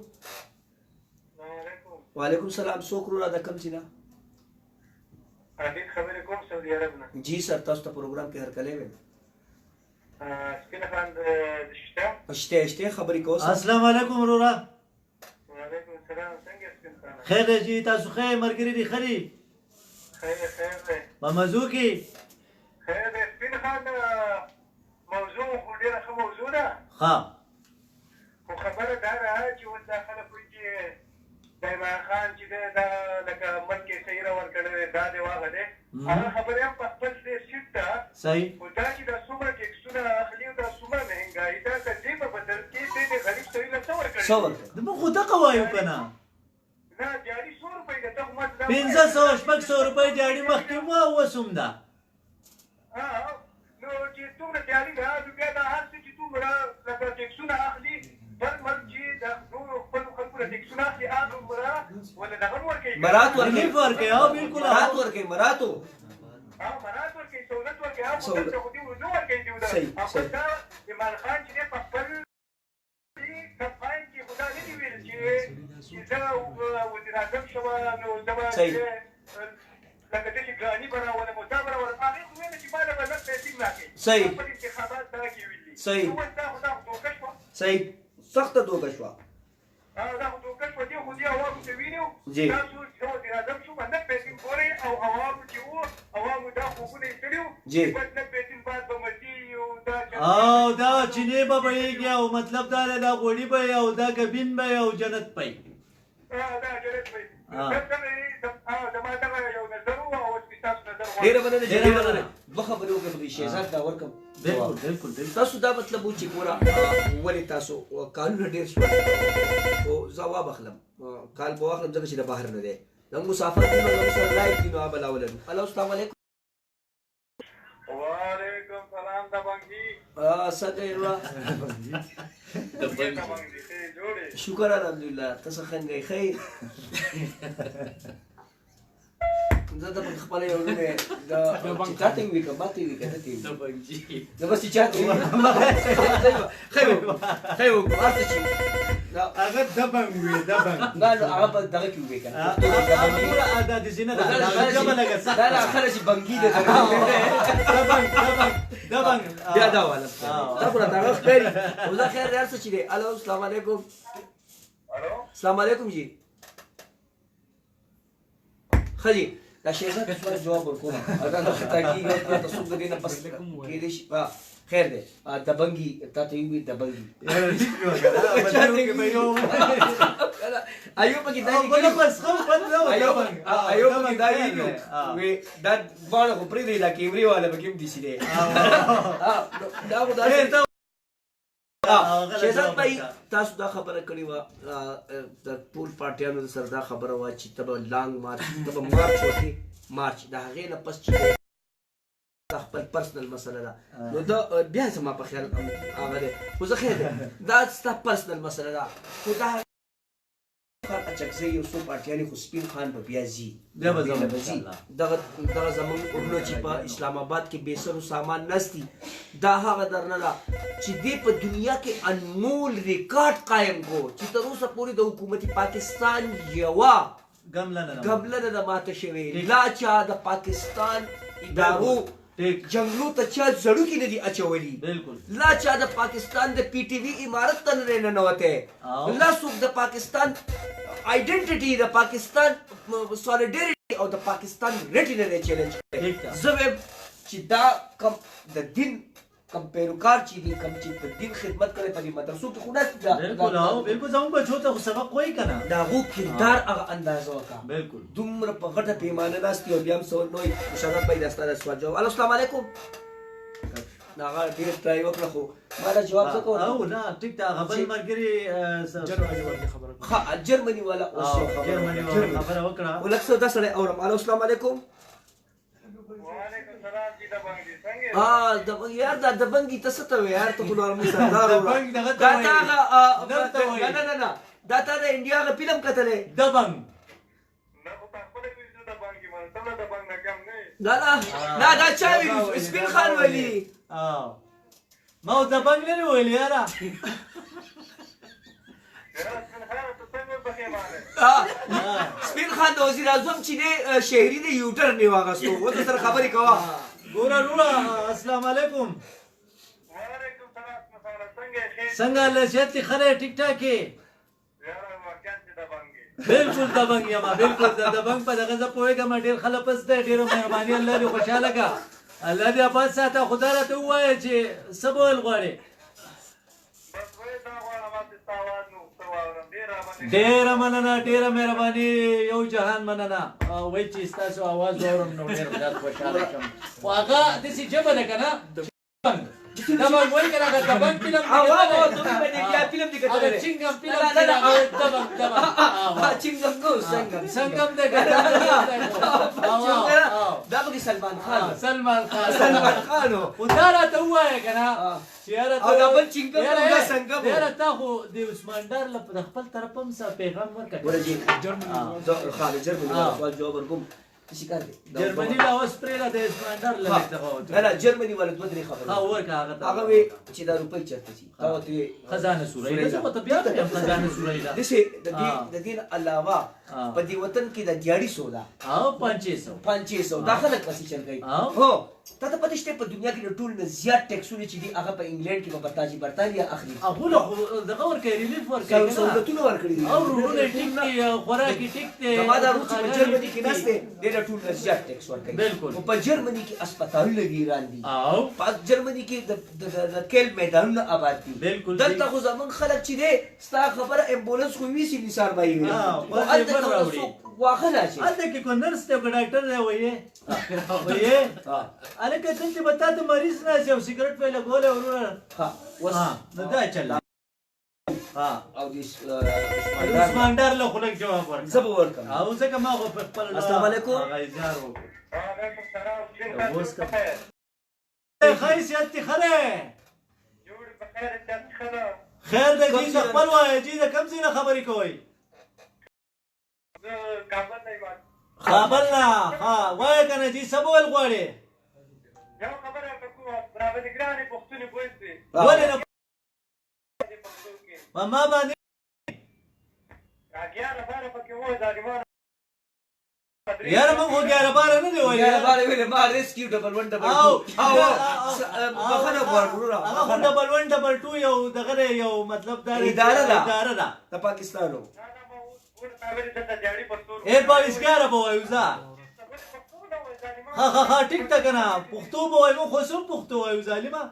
وعلیکم السلام څوک وروره د کوم ځای نه عبید خبرې کوم سعودي عرب نه جی سر تاسو ته پروګرام کې هرکلی ویم سپینه خان د شته شته خبرې کوو السلام علیکم وروره وعلیکم السلام څنګه سپین خان خیر دی جی تاسو ښه ملګري دي ښه دي خیر دی په موضوع کې خیر دی سپین خان موضوع خو ډېره ښه موضوع ده ښه خو خبره دا ده چې اوس دا خلک وایي چې د عمران خان چې دی دا لکه ملک یې صحیح راور کړی دی دا دی واغه دی هغه خبرې هم په خپل ځای سیټ ده صحیح خو دا چې دا څومره ټیکسونه اخلي او دا څومره مهنګایي ده که دې په بدل کې دی د غریب سړي له څه ورکړی د موږ خو دغه وایو که نه نه جاري 100 روپۍ ده ته خو ما ته دا 500 600 روپۍ جاړي مخکې وه اوس هم ده نو چې څومره جاري ده نو بیا دا هر څه چې څومره لکه ټیکسونه اخلي بل ملک چې د نورو خپلو خلکو نه ټیکسونه اخلي هغه عمره ولا دغه ورکوي مرات ریلیف ورکوي او بالکل مرات ورکوي مراتو مرات ورکوي سہولت ورکوي هغه خو دلته خو دې نه ورکوي دې خپل دا عمران خان چې دی په خپل کمپاین کې خو دا نه دي ویل چې زه وزیر اعظم شوه نو زه به لکه داسې ګراني به راولم او دا به راولم هغې خو ویله چې ما له به لږ پیسې هم راکړي خپل انتخابات دغه کې ویلي اوس دا خو دوکه شوه صحیح سخته دوکه شوه دا خو دوکه شوه دې خو دې عوامو ته ویلي وو تاسو زه وزیر اعظم شوم نه پیسې م ګورئ او عوامو چې وو عوامو دا خوبونه یې کړي وو بس نه پیسې م بعد به مزي او دا چینې به بهیږي او مطلب دا دی دا غوړي به وي او دا ګبین به وي او جنت به وي دا جنت به وي زما دغه یو نظر وو او اوس مې ستاسو نظر غواړم ډېره مننه ډېره مننه دوه خبرې وکړې خو د شهزاد دا ورکړم بالکل تاسو دا مطلب و چې ګوره ولې تاسو کالونه ډېر شول خو زه وابخلم کال به واخلم ځکه چې د بهر نه دی زموږ مسافر دي نو زموږ سره لایف دي نو هغه به لا ولرو الو السلام علیکم وعلیکم سلام د بنګي څنګه یې وروره شکر الحمدلله تاسو څنګه یې ښه زه د خپل یو نوم د چاټینګ وکړم ماته یې وکړه ته د بنګي د بس چاټینګ خیر ورته چې هغه دبنګ وي دبنګ نه هغه په دغه کې وکړه دا د زینه دا جمع لګه صح دا اخر چې بنګي ده دبنګ بیا دا والا دا پر دا خیر او دا خیر یار څه چې دی الو السلام علیکم السلام علیکم جی خجی دا شهزاد سوال جواب ورکوم اگر نو خطا کیږي او تاسو د دې نه پس کې دې خیر دی د بنګي تاسو یې د بنګي ایوب کې دا بل بس خو بدلو ایوب کې دا وی دا باندې خو پرې دی لا کیمري والا به کوم دي سي دی دا شهزاد بھائی تاسو دا خبره کړې وه د ټول پارټیانو سره دا خبره وه چې ته به لانګ مارچ ته به مارچ وکړې مارچ د هغې نه پس چې دا خپل پرسنل مسله ده نو دا بیا زما په خیال هغه دی خو زه خیر دی دا ستا پرسنل مسله ده خو دا اچکزی یو څو پارټیانې خو سپین خان به بیا ځي دغه زموږ ورونه چې په اسلام آباد کې بې سر و سامان نستی دا هغه درنه ده چې دې په دنیا کې انمول ریکارډ قایم کو چې تر اوسه پورې د حکومت پاکستان یوه ګمله نه ده ماته شوې لا چا د پاکستان ادارو جنگلو ته چا زړوکي نه دي اچولي لا چا د پاکستان د پی ټي وي عمارت ته نه ننوتی لا څوک د پاکستان آیډنټیټي د پاکستان سالیډریټي او د پاکستان ریټي نه دی چیلنج کړی زه وایم چې دا کم د دین کم پیروکار چې دي کم چې د دین خدمت کوي په دې مدرسو کې خو نه بالکل او بالکل زموږ بچو ته خو سبق وایي که نه د هغو کردار هغه اندازه وکړه بالکل دومره په غټه پیمانه ناست دي او بیا هم څه نوی مشرف بھائی دا ستا د سوال جواب الو السلام علیکم هغه ډېر ټرای وکړه خو ما دا جواب څه کوم او نه ټیک ده هغه بل ملګري ها جرمني والا اوس یو خبره جرمني والا خبره وکړه ولکه څه دا سړی اورم الو السلام علیکم وعلیکم السلام جی د باندې څنګه ها یار دا د بنګي ته څه ته وې یار ته خو نورمال سردار د بنګ دغه ته دا وایي. تا دغه ته وایي. نه دا تا د انډیا غ فلم کتلې دبنګ نه خو تاسو له ویډیو د باندې مونږ ته د باندې کم نه نه دا چا ویلي سپین خان ویلي ما او دبنګ نه ویل یاره سپین خان د وزیر اعظم چې دی شهري دی یوټر نه واغستو و ته سره خبرې کوه ګوره وروره السلام علیکم وعلیکم السلام څنګه څنګه له شتي خره ټیک ټاک یاره واقعا چې د باندې بالکل دبنګ یم بالکل د دبنګ په دغه ځ پوهېږم ډېر خلک پس دی ډېره مهرباني الله دې خوشحاله کا الله دې آباد ساته خدا راته ووایه چې څه به ویل غواړې بس وای دا غواړم چې تاوان نو تاوان ډېره مننه ډېره مهرباني یو جهان مننه وایي چې ستاسو اواز واورم نو ډېر زیات خوشحاله شم خو هغه داسې ژبه ده که نه دبنګ وایي که نه هغه دبنګ فلم فلم دې هغه کتلې چنګم فلم چې ده هغه دبنګ چنګم کو څنګه څنګم دی که دا به سلمان خان سلمان خان سلمان خان خو دا راته ووایه که نه چې یاره او دا بل چنګم دا څنګه و یاره تا خو د عثمان ډار له د خپل طرف هم څه پیغام ورکړه ورجی جرمني جواب ورکوم څه کار دی جرمني لا اوس پرېږده د عثمان ډار له دغه نه جرمني والا دوه درې خبرې ها ورکړه هغه ته هغه وی چې دا روپۍ چرته شي هغه ته خزانه سورۍ ده زه خو ته بیا وایم خزانه سورۍ ده دسه د دین علاوه په دې وطن کې د دیاړي سودا او 500 دا خلک پسې چل گئی هو ته ته پته شته په دنیا کې د ټول نه زیات ټیکسونه چې دي هغه په انګلند کې په برتانیا اخلي هغه له دغه ورکوي ریلیف ورکوي سہولتونه ورکړي دي او روډونه ټیک دي خوراکي ټیک دي زما دا روس په جرمني کې نشته ډېر ټول نه زیات ټیکس ورکوي بالکل او په جرمني کې هسپتالونه دي ایران دي او په جرمني کې د کېل میدانونه آباد دي بالکل دلته خو زمون خلک چې دي ستا خبره امبولانس خو ویسي نثار بای وي او الته واخه راشي الته کې کو نرس ته کو ډاکټر دی وایي الکه څنګه به تا ته مریض نه شي او سیګریټ په لګولې ورور ها وس نو دا چل ها او دې عثمان ډار له خلک جواب ورکړ زه به ورکړم او ځکه ما خو په خپل السلام علیکم هغه اظهار وکړ وعلیکم السلام اوس که خیسیت تی خره جوړ بخیر چې خلا خیر د جی د خپل وای جی د کم سینه خبرې کوي کابل دی بات خبر نه ها وای کنه جی سبول غواړي یو خبره کوم راوړي ګرانه پښتون پوهځي ولې نه ما باندې اګیا لپاره پکې وای ځاګمان یار موږ خو 11 12 نه دی وایي 11 12 ویل ما ریسکیو ډبل 1 ډبل 2 او بخنه ورغورا هغه ډبل 1 ډبل 2 یو دغه یو مطلب دا اداره ده د پاکستانو اے پالیسګار به وایو ځه ها ټیک تا کنه پښتو به وایو خو سم پښتو وایو ظالما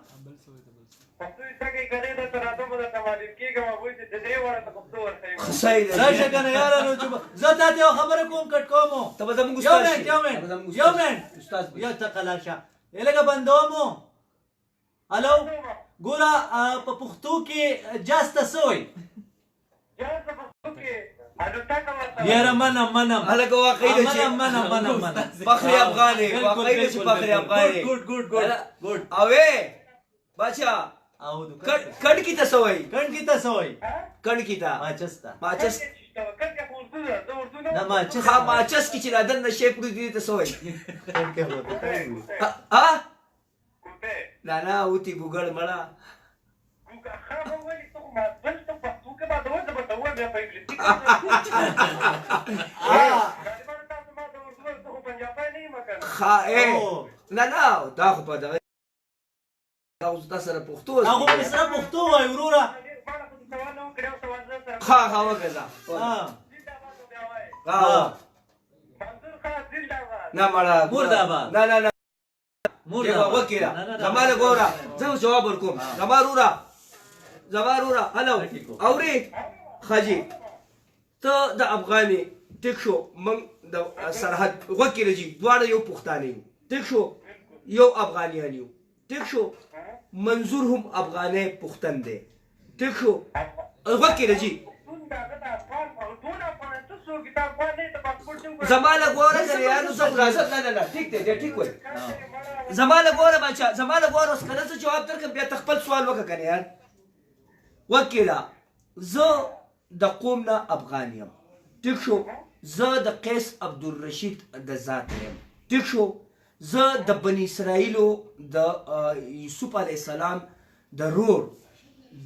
پښتو څنګه کړي دا تر اته په تمالین کې کوم وایي چې دې وړه پښتو ورته خسای دی راشه کنه یار نو چې زه ته یو خبره کوم کټ کوم ته به زموږ استاد یو منټ استاد یو تقلاشه الګه بندومو الو ګورا په پښتو کې جاسته سوی جاسته پښتو کې یاره منم هلکه واقعي ده چې منم فخر افغاني واقعي ده چې فخر افغاني ګډ اوه بچا او کډ کی ته سوئی کډ کی ته سوئی کډ کی ته ماچس نه ماچس ها ماچس کی چې لادن نشي پړو دي ته سوئی کډ کې هوته ها لا نه اوتی ګوګل مړه نه دا خو په دغه تاسو سره پښتو هغه په سره پښتو وای وروره ها وګزا نه مړه مرداباد نه دیوا وکیلا زمال ګورا زه جواب ورکوم زمارورا هلو اوري خجي ته د افغاني ټیک شو من د سرحد وکیل جی دواړه یو پښتانه یو ټیک شو یو افغانیان یو ټیک شو منظور هم افغاني پښتن دی ټیک شو وکیل جی زماله ګوره کریانو سب راځه نه ټیک دی ټیک وای زماله ګوره بچا زماله ګوره اوس کنه څه جواب درکم بیا تخپل سوال وکړه کنه یار وکیلا زه د قوم نه افغان یم ټیک شو زه د قیس عبدالرشید د ذات یم ټیک شو زه د بنی اسرائیلو د یوسف علیه السلام د رور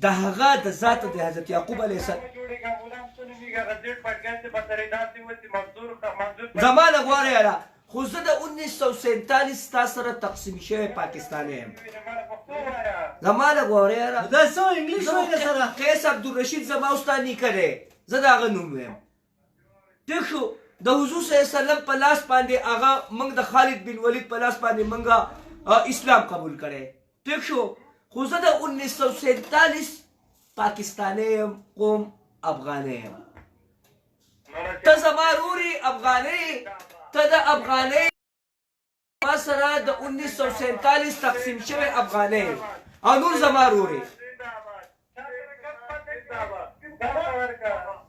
د هغه د ذات د حضرت یعقوب علیه السلام زمانه غواړی یاره خو زه د 1947 تا سره تقسیم شوی پاکستانی یم زمانه غواړی یاره دا څو انګلیش وایي سره قیس عبدالرشید زما استا نیکه دی زه د هغه نوم ویم ټیک شو د حضور صلی الله علیه وسلم په لاس باندې هغه موږ د خالد بن ولید په لاس باندې موږ اسلام قبول کړی ټیک شو خو زه د 1947 پاکستانی یم قوم افغانی یم ته زما روري افغانی ته د افغانی ما سره د 1947 تقسیم شوی افغانی او نور زما روري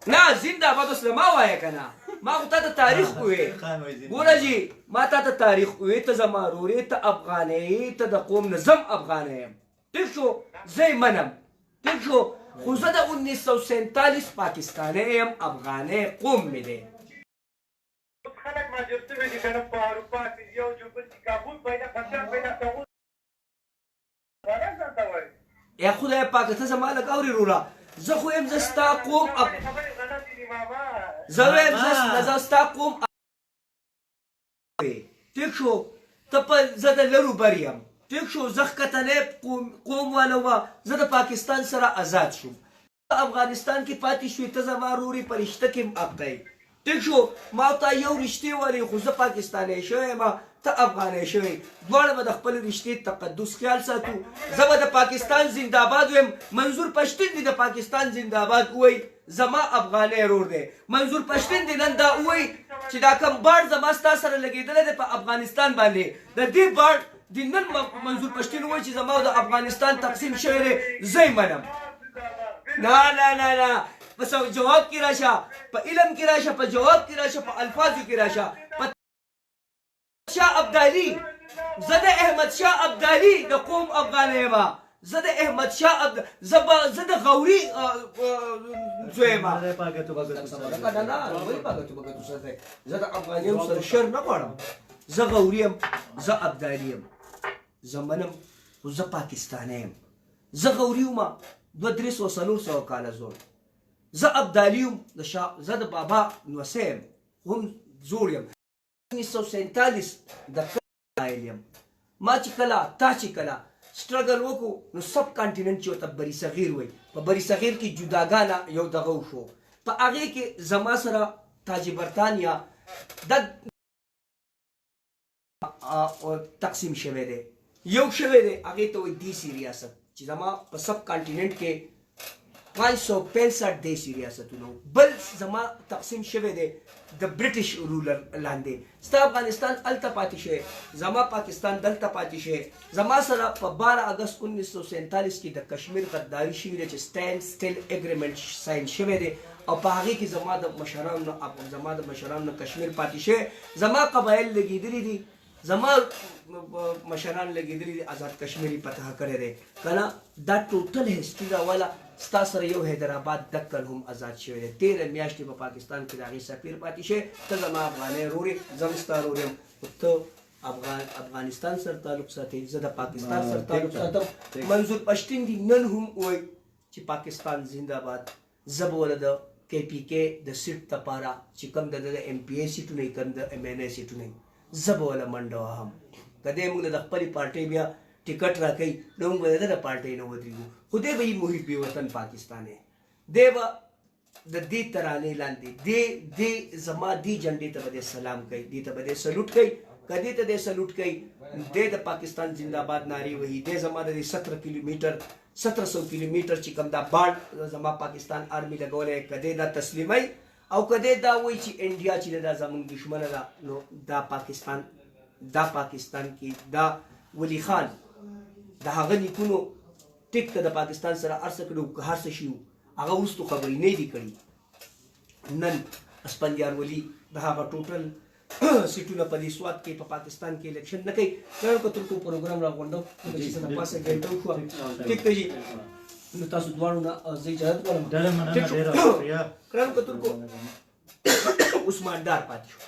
نه زنده باد اوس ما وایه کنه ما خو تا ته تاریخ وې ګوره جی ما تا ته تاریخ وې ته زما روري ته افغانی ته د قوم نظم افغانی یم ټیک شو زه یې منم ټیک شو خو زه د 1947 پاکستانی یم افغانی قوم مې دی خلک مهاجر شوي دي که نه په اروپا کې یو جو بل چې کابل پیدا خرچه پیدا کوو خلاص ځان ته وایي یا خدای پاکه ته زما لږ اورې وروره زه خو یم زه ستا قوم خبرې غلطې دي ماما زه وایم زه ستا قوم ټیک شو ته په زه د لرو بر یم ټیک شو زه ښکتنی قوم والا وه زه د پاکستان سره آزاد شوم افغانستان کې پاتې شوې ته زما روري په رشته کې حق دی ټیک شو ما ته یو رشتې والی خو زه پاکستانی شوی یم ته افغانی شوی دواړه به د خپل رشتې تقدس خیال ساتو زه به د پاکستان زنده‌باد ویم منظور پښتون دی د پاکستان زنده‌باد ووایي زما افغانی رور دی منظور پښتون دی نن دا ووایي چې دا کوم باړ زما ستا سره لګېدلی دی په افغانستان باندې د دې باړ د نن منظور پښتون ووایي چې زما د افغانستان تقسیم شوی دی زه یې منم نه په جواب کې راشه په علم کې راشه په جواب کې راشه په الفاظو کې راشه په شاه ابدالي زه د احمد شاه ابدالي د قوم افغانی یم زه د احمد شاه زه د غوري زوی یم زه د افغانیانو سره شر نه غواړم زه غوري یم زه ابدالي یم زه منم خو زه پاکستانی یم زه غوري یم 200-300 کاله زوړ زه ابدالي یم زه د بابا نوسی یم هم زوړ یم 1947 د قایل یم ما چې کله تا چې کله سټرګل وکړو نو سب کانټیننټ چې ورته بری صغیر وایي په بری صغیر کې جداګانه یو دغه وشو په هغې کې زما سره تاج برطانیا د تقسیم شوی دی یو شوی دی هغې ته وایي دیسي ریاست چې زما په سب کانټیننټ کې 565 دیسي ریاستونه بل زما تقسیم شوی دی د برټش رولر لاندې ستا افغانستان هلته پاتې شوی زما پاکستان دلته پاتې شوی زما سره په 12 اګست 1947 کې د کشمیر غداري شوې ده چې سټینډ سټیل اګریمنټ ساین شوی دی او په هغې کې زما د مشرانو نه کشمیر پاتې شوی زما قبایل لګېدلي دي زما مشران لګېدلي دي آزاد کشمیر یې فتح کړی دی که نه دا ټوټل هسټري راوله ستا سره یو حیدرآباد دکل هم آزاد شوی دی 13 میاشتې په پاکستان کې د هغې سفیر پاتې شوی ته زما افغانی رور یې زه هم ستا رور یم ته افغانستان سره تعلق ساتي زه د پاکستان سره تعلق ساتم منظور پښتون دی نن هم وایي چې پاکستان زنده‌باد زه به وله د KPK د سیټ دپاره چې کوم د MPA سیټونه یې کوم د MNA سیټونه یې زه به وله منډه وهم که دی موږ د خپلې پارټۍ بیا ټکټ راکوي نو موږ به د پارټۍ نه ودرېږو خو دی به یې محیط بې وطن پاکستان دی به د دې ترانې لاندې دی زما دې جنډې ته به دی سلام کوي دې ته به دی سلوټ کوي کدی ته د سلوټ کوي د پاکستان زنده‌باد ناری وهي د زما د 1700 کیلومتر چې کوم دا باډ زما پاکستان آرمي لګولې کدی دا تسلیمي او کدی دا وایي چې انډیا چې دا زمونږ دشمن ده نو دا پاکستان کې دا ولی خان د هغه نیکونو ټیک ته د پاکستان سره ارسه کړو که هر څه شي هغه وستو خبرې نه دي کړي نن اسپندیار ولی د هغه ټوټل سیټونه په دې سواد کې په پاکستان کې الیکشن نه کوي نن کو تر کو پروګرام راغونډو چې څنګه پاسه ګټو شو ټیک ته جی نو تاسو دوانو نه زی اجازه غواړم ډله مننه ډیره شکریہ کرم کو تر کو عثمان ډار پاتې شو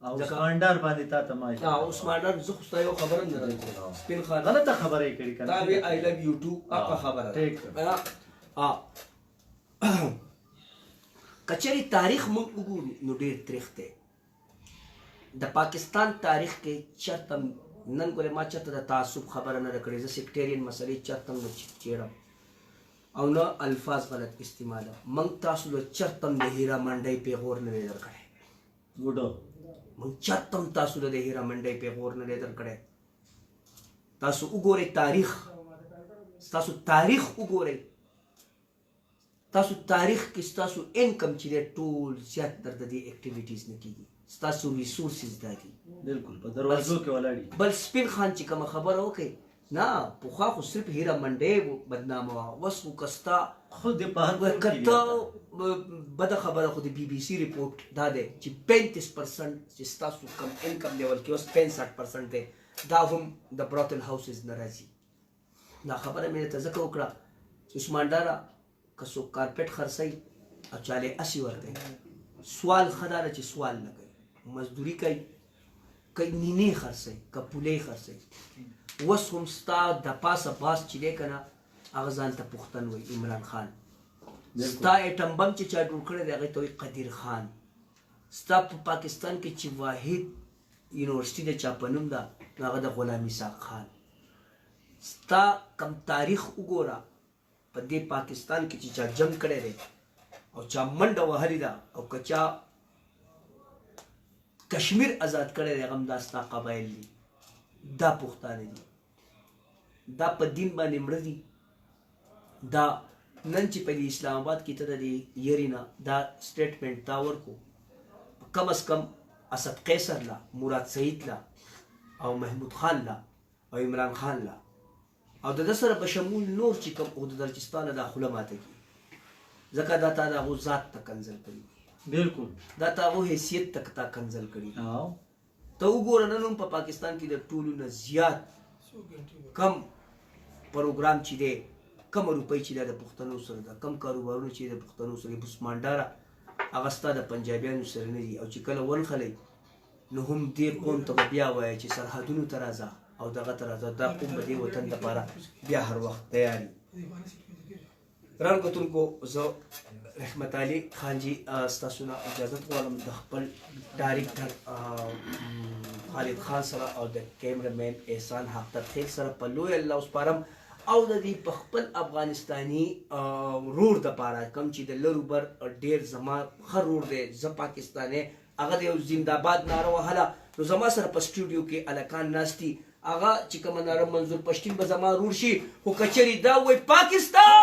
او عثماندار باندې تا تماشا عثماندار زه خو ستاسو خبره نه درته سپین خان غلطه خبره یې کړې کنه دا به آی لو یو ټو اپا خبره ٹھیک کچری تاریخ مونږ وګورو نو ډېر تاریخ دی د پاکستان تاریخ کې چرته نن ګوره ما چرته د تعصب خبره نه کړې زه سیکټریان مسلې چرته نه چیرم او نه الفاظ غلط استعمال مونږ تاسو له چرته د هیرا منډي پیغور نه درکړې ګډو مونږ چرته تاسو له هیرا منډي پیغور نه درکړې تاسو وګورئ تاریخ وګورئ تاسو تاریخ کې تاسو انکم چې ټول زیات درته دي اکټیویټیز نه کیږي تاسو ریسورسز دادي بالکل په دروازو کې ولاړی بل سپین خان چې کوم خبره وکي نه پوخا خو صرف هیرا منډي بدنامه وسو کستا خود په هر کته بد خبره خو د بي بي سي ریپورت دا ده چې 35% چې تاسو کم انکم لیول کې اوس 65% ده دا هم د براټل هاوسز ناراضي دا خبره مې ته ځکه وکړه چې عثماندارا کسو کارپټ خرڅي او چاله اسی ورته سوال خداره چې سوال نه کوي مزدوري کوي نینې خرڅي کپولې خرڅي وس هم ستا د پاسه باس چې دی کنه هغه ځان ته پښتون وي عمران خان ستا اټم بم چې چا جوړ کړی دی هغه ته وي قدیر خان ستا په پاکستان کې چې واحد یونیورسيټي د چا په نوم ده هغه د غلام اسحاق خان ستا کم تاریخ وګوره په دې پاکستان کې چې چا جنگ کړی دی او چا منډه وهلې ده او که چا کشمیر آزاد کړی دی هغه هم دا ستا قبایل دي دا پښتانه دي دا په دین باندې مړه دي دا نن چې په اسلام آباد کې ته د یرینا دا سټیټمنټ تا ورکو کم از کم اسد قیصر لا مراد سعید لا او محمود خان لا او عمران خان لا او د سره په شمول نور چې کوم او د درچستانه داخله ماته کی ځکه دا تا د ذات ته کنزل کړي بالکل دا تا وو حیثیت تک تا کنزل کړي او ته وګوره نن په پاکستان کې د ټولو نه زیات کم پروګرام چې دی کم روپۍ چې د پښتنو سره ده کم کاروبارونه چې د پښتنو سره عثماندار هغه ستا د پنجابیانو سره نه دي او چې کله ونخلئ نو هم دې قوم ته بیا وایي چې سرحدونو ته راځه او دغه ته راځه دا قوم به دې وطن لپاره بیا هر وخت تیار وي ګرانو کتونکو زه رحمت علي خان جي ستاسو نه اجازه غواړم د خپل ډایرکټر خالد خان سره او د کیمرمین احسان حق تخیل سره په لوی الله وسپارم او د دې په خپل افغانستاني رور د پاره کم چې د لروبر ډیر زما خر رور دی زه پاکستاني هغه د زنده‌باد ناره وهله نو زما سره په سټوډیو کې الکان ناشتي هغه چې کوم ناره منظور پښتين به زما رور شي خو کچري دا وای پاکستان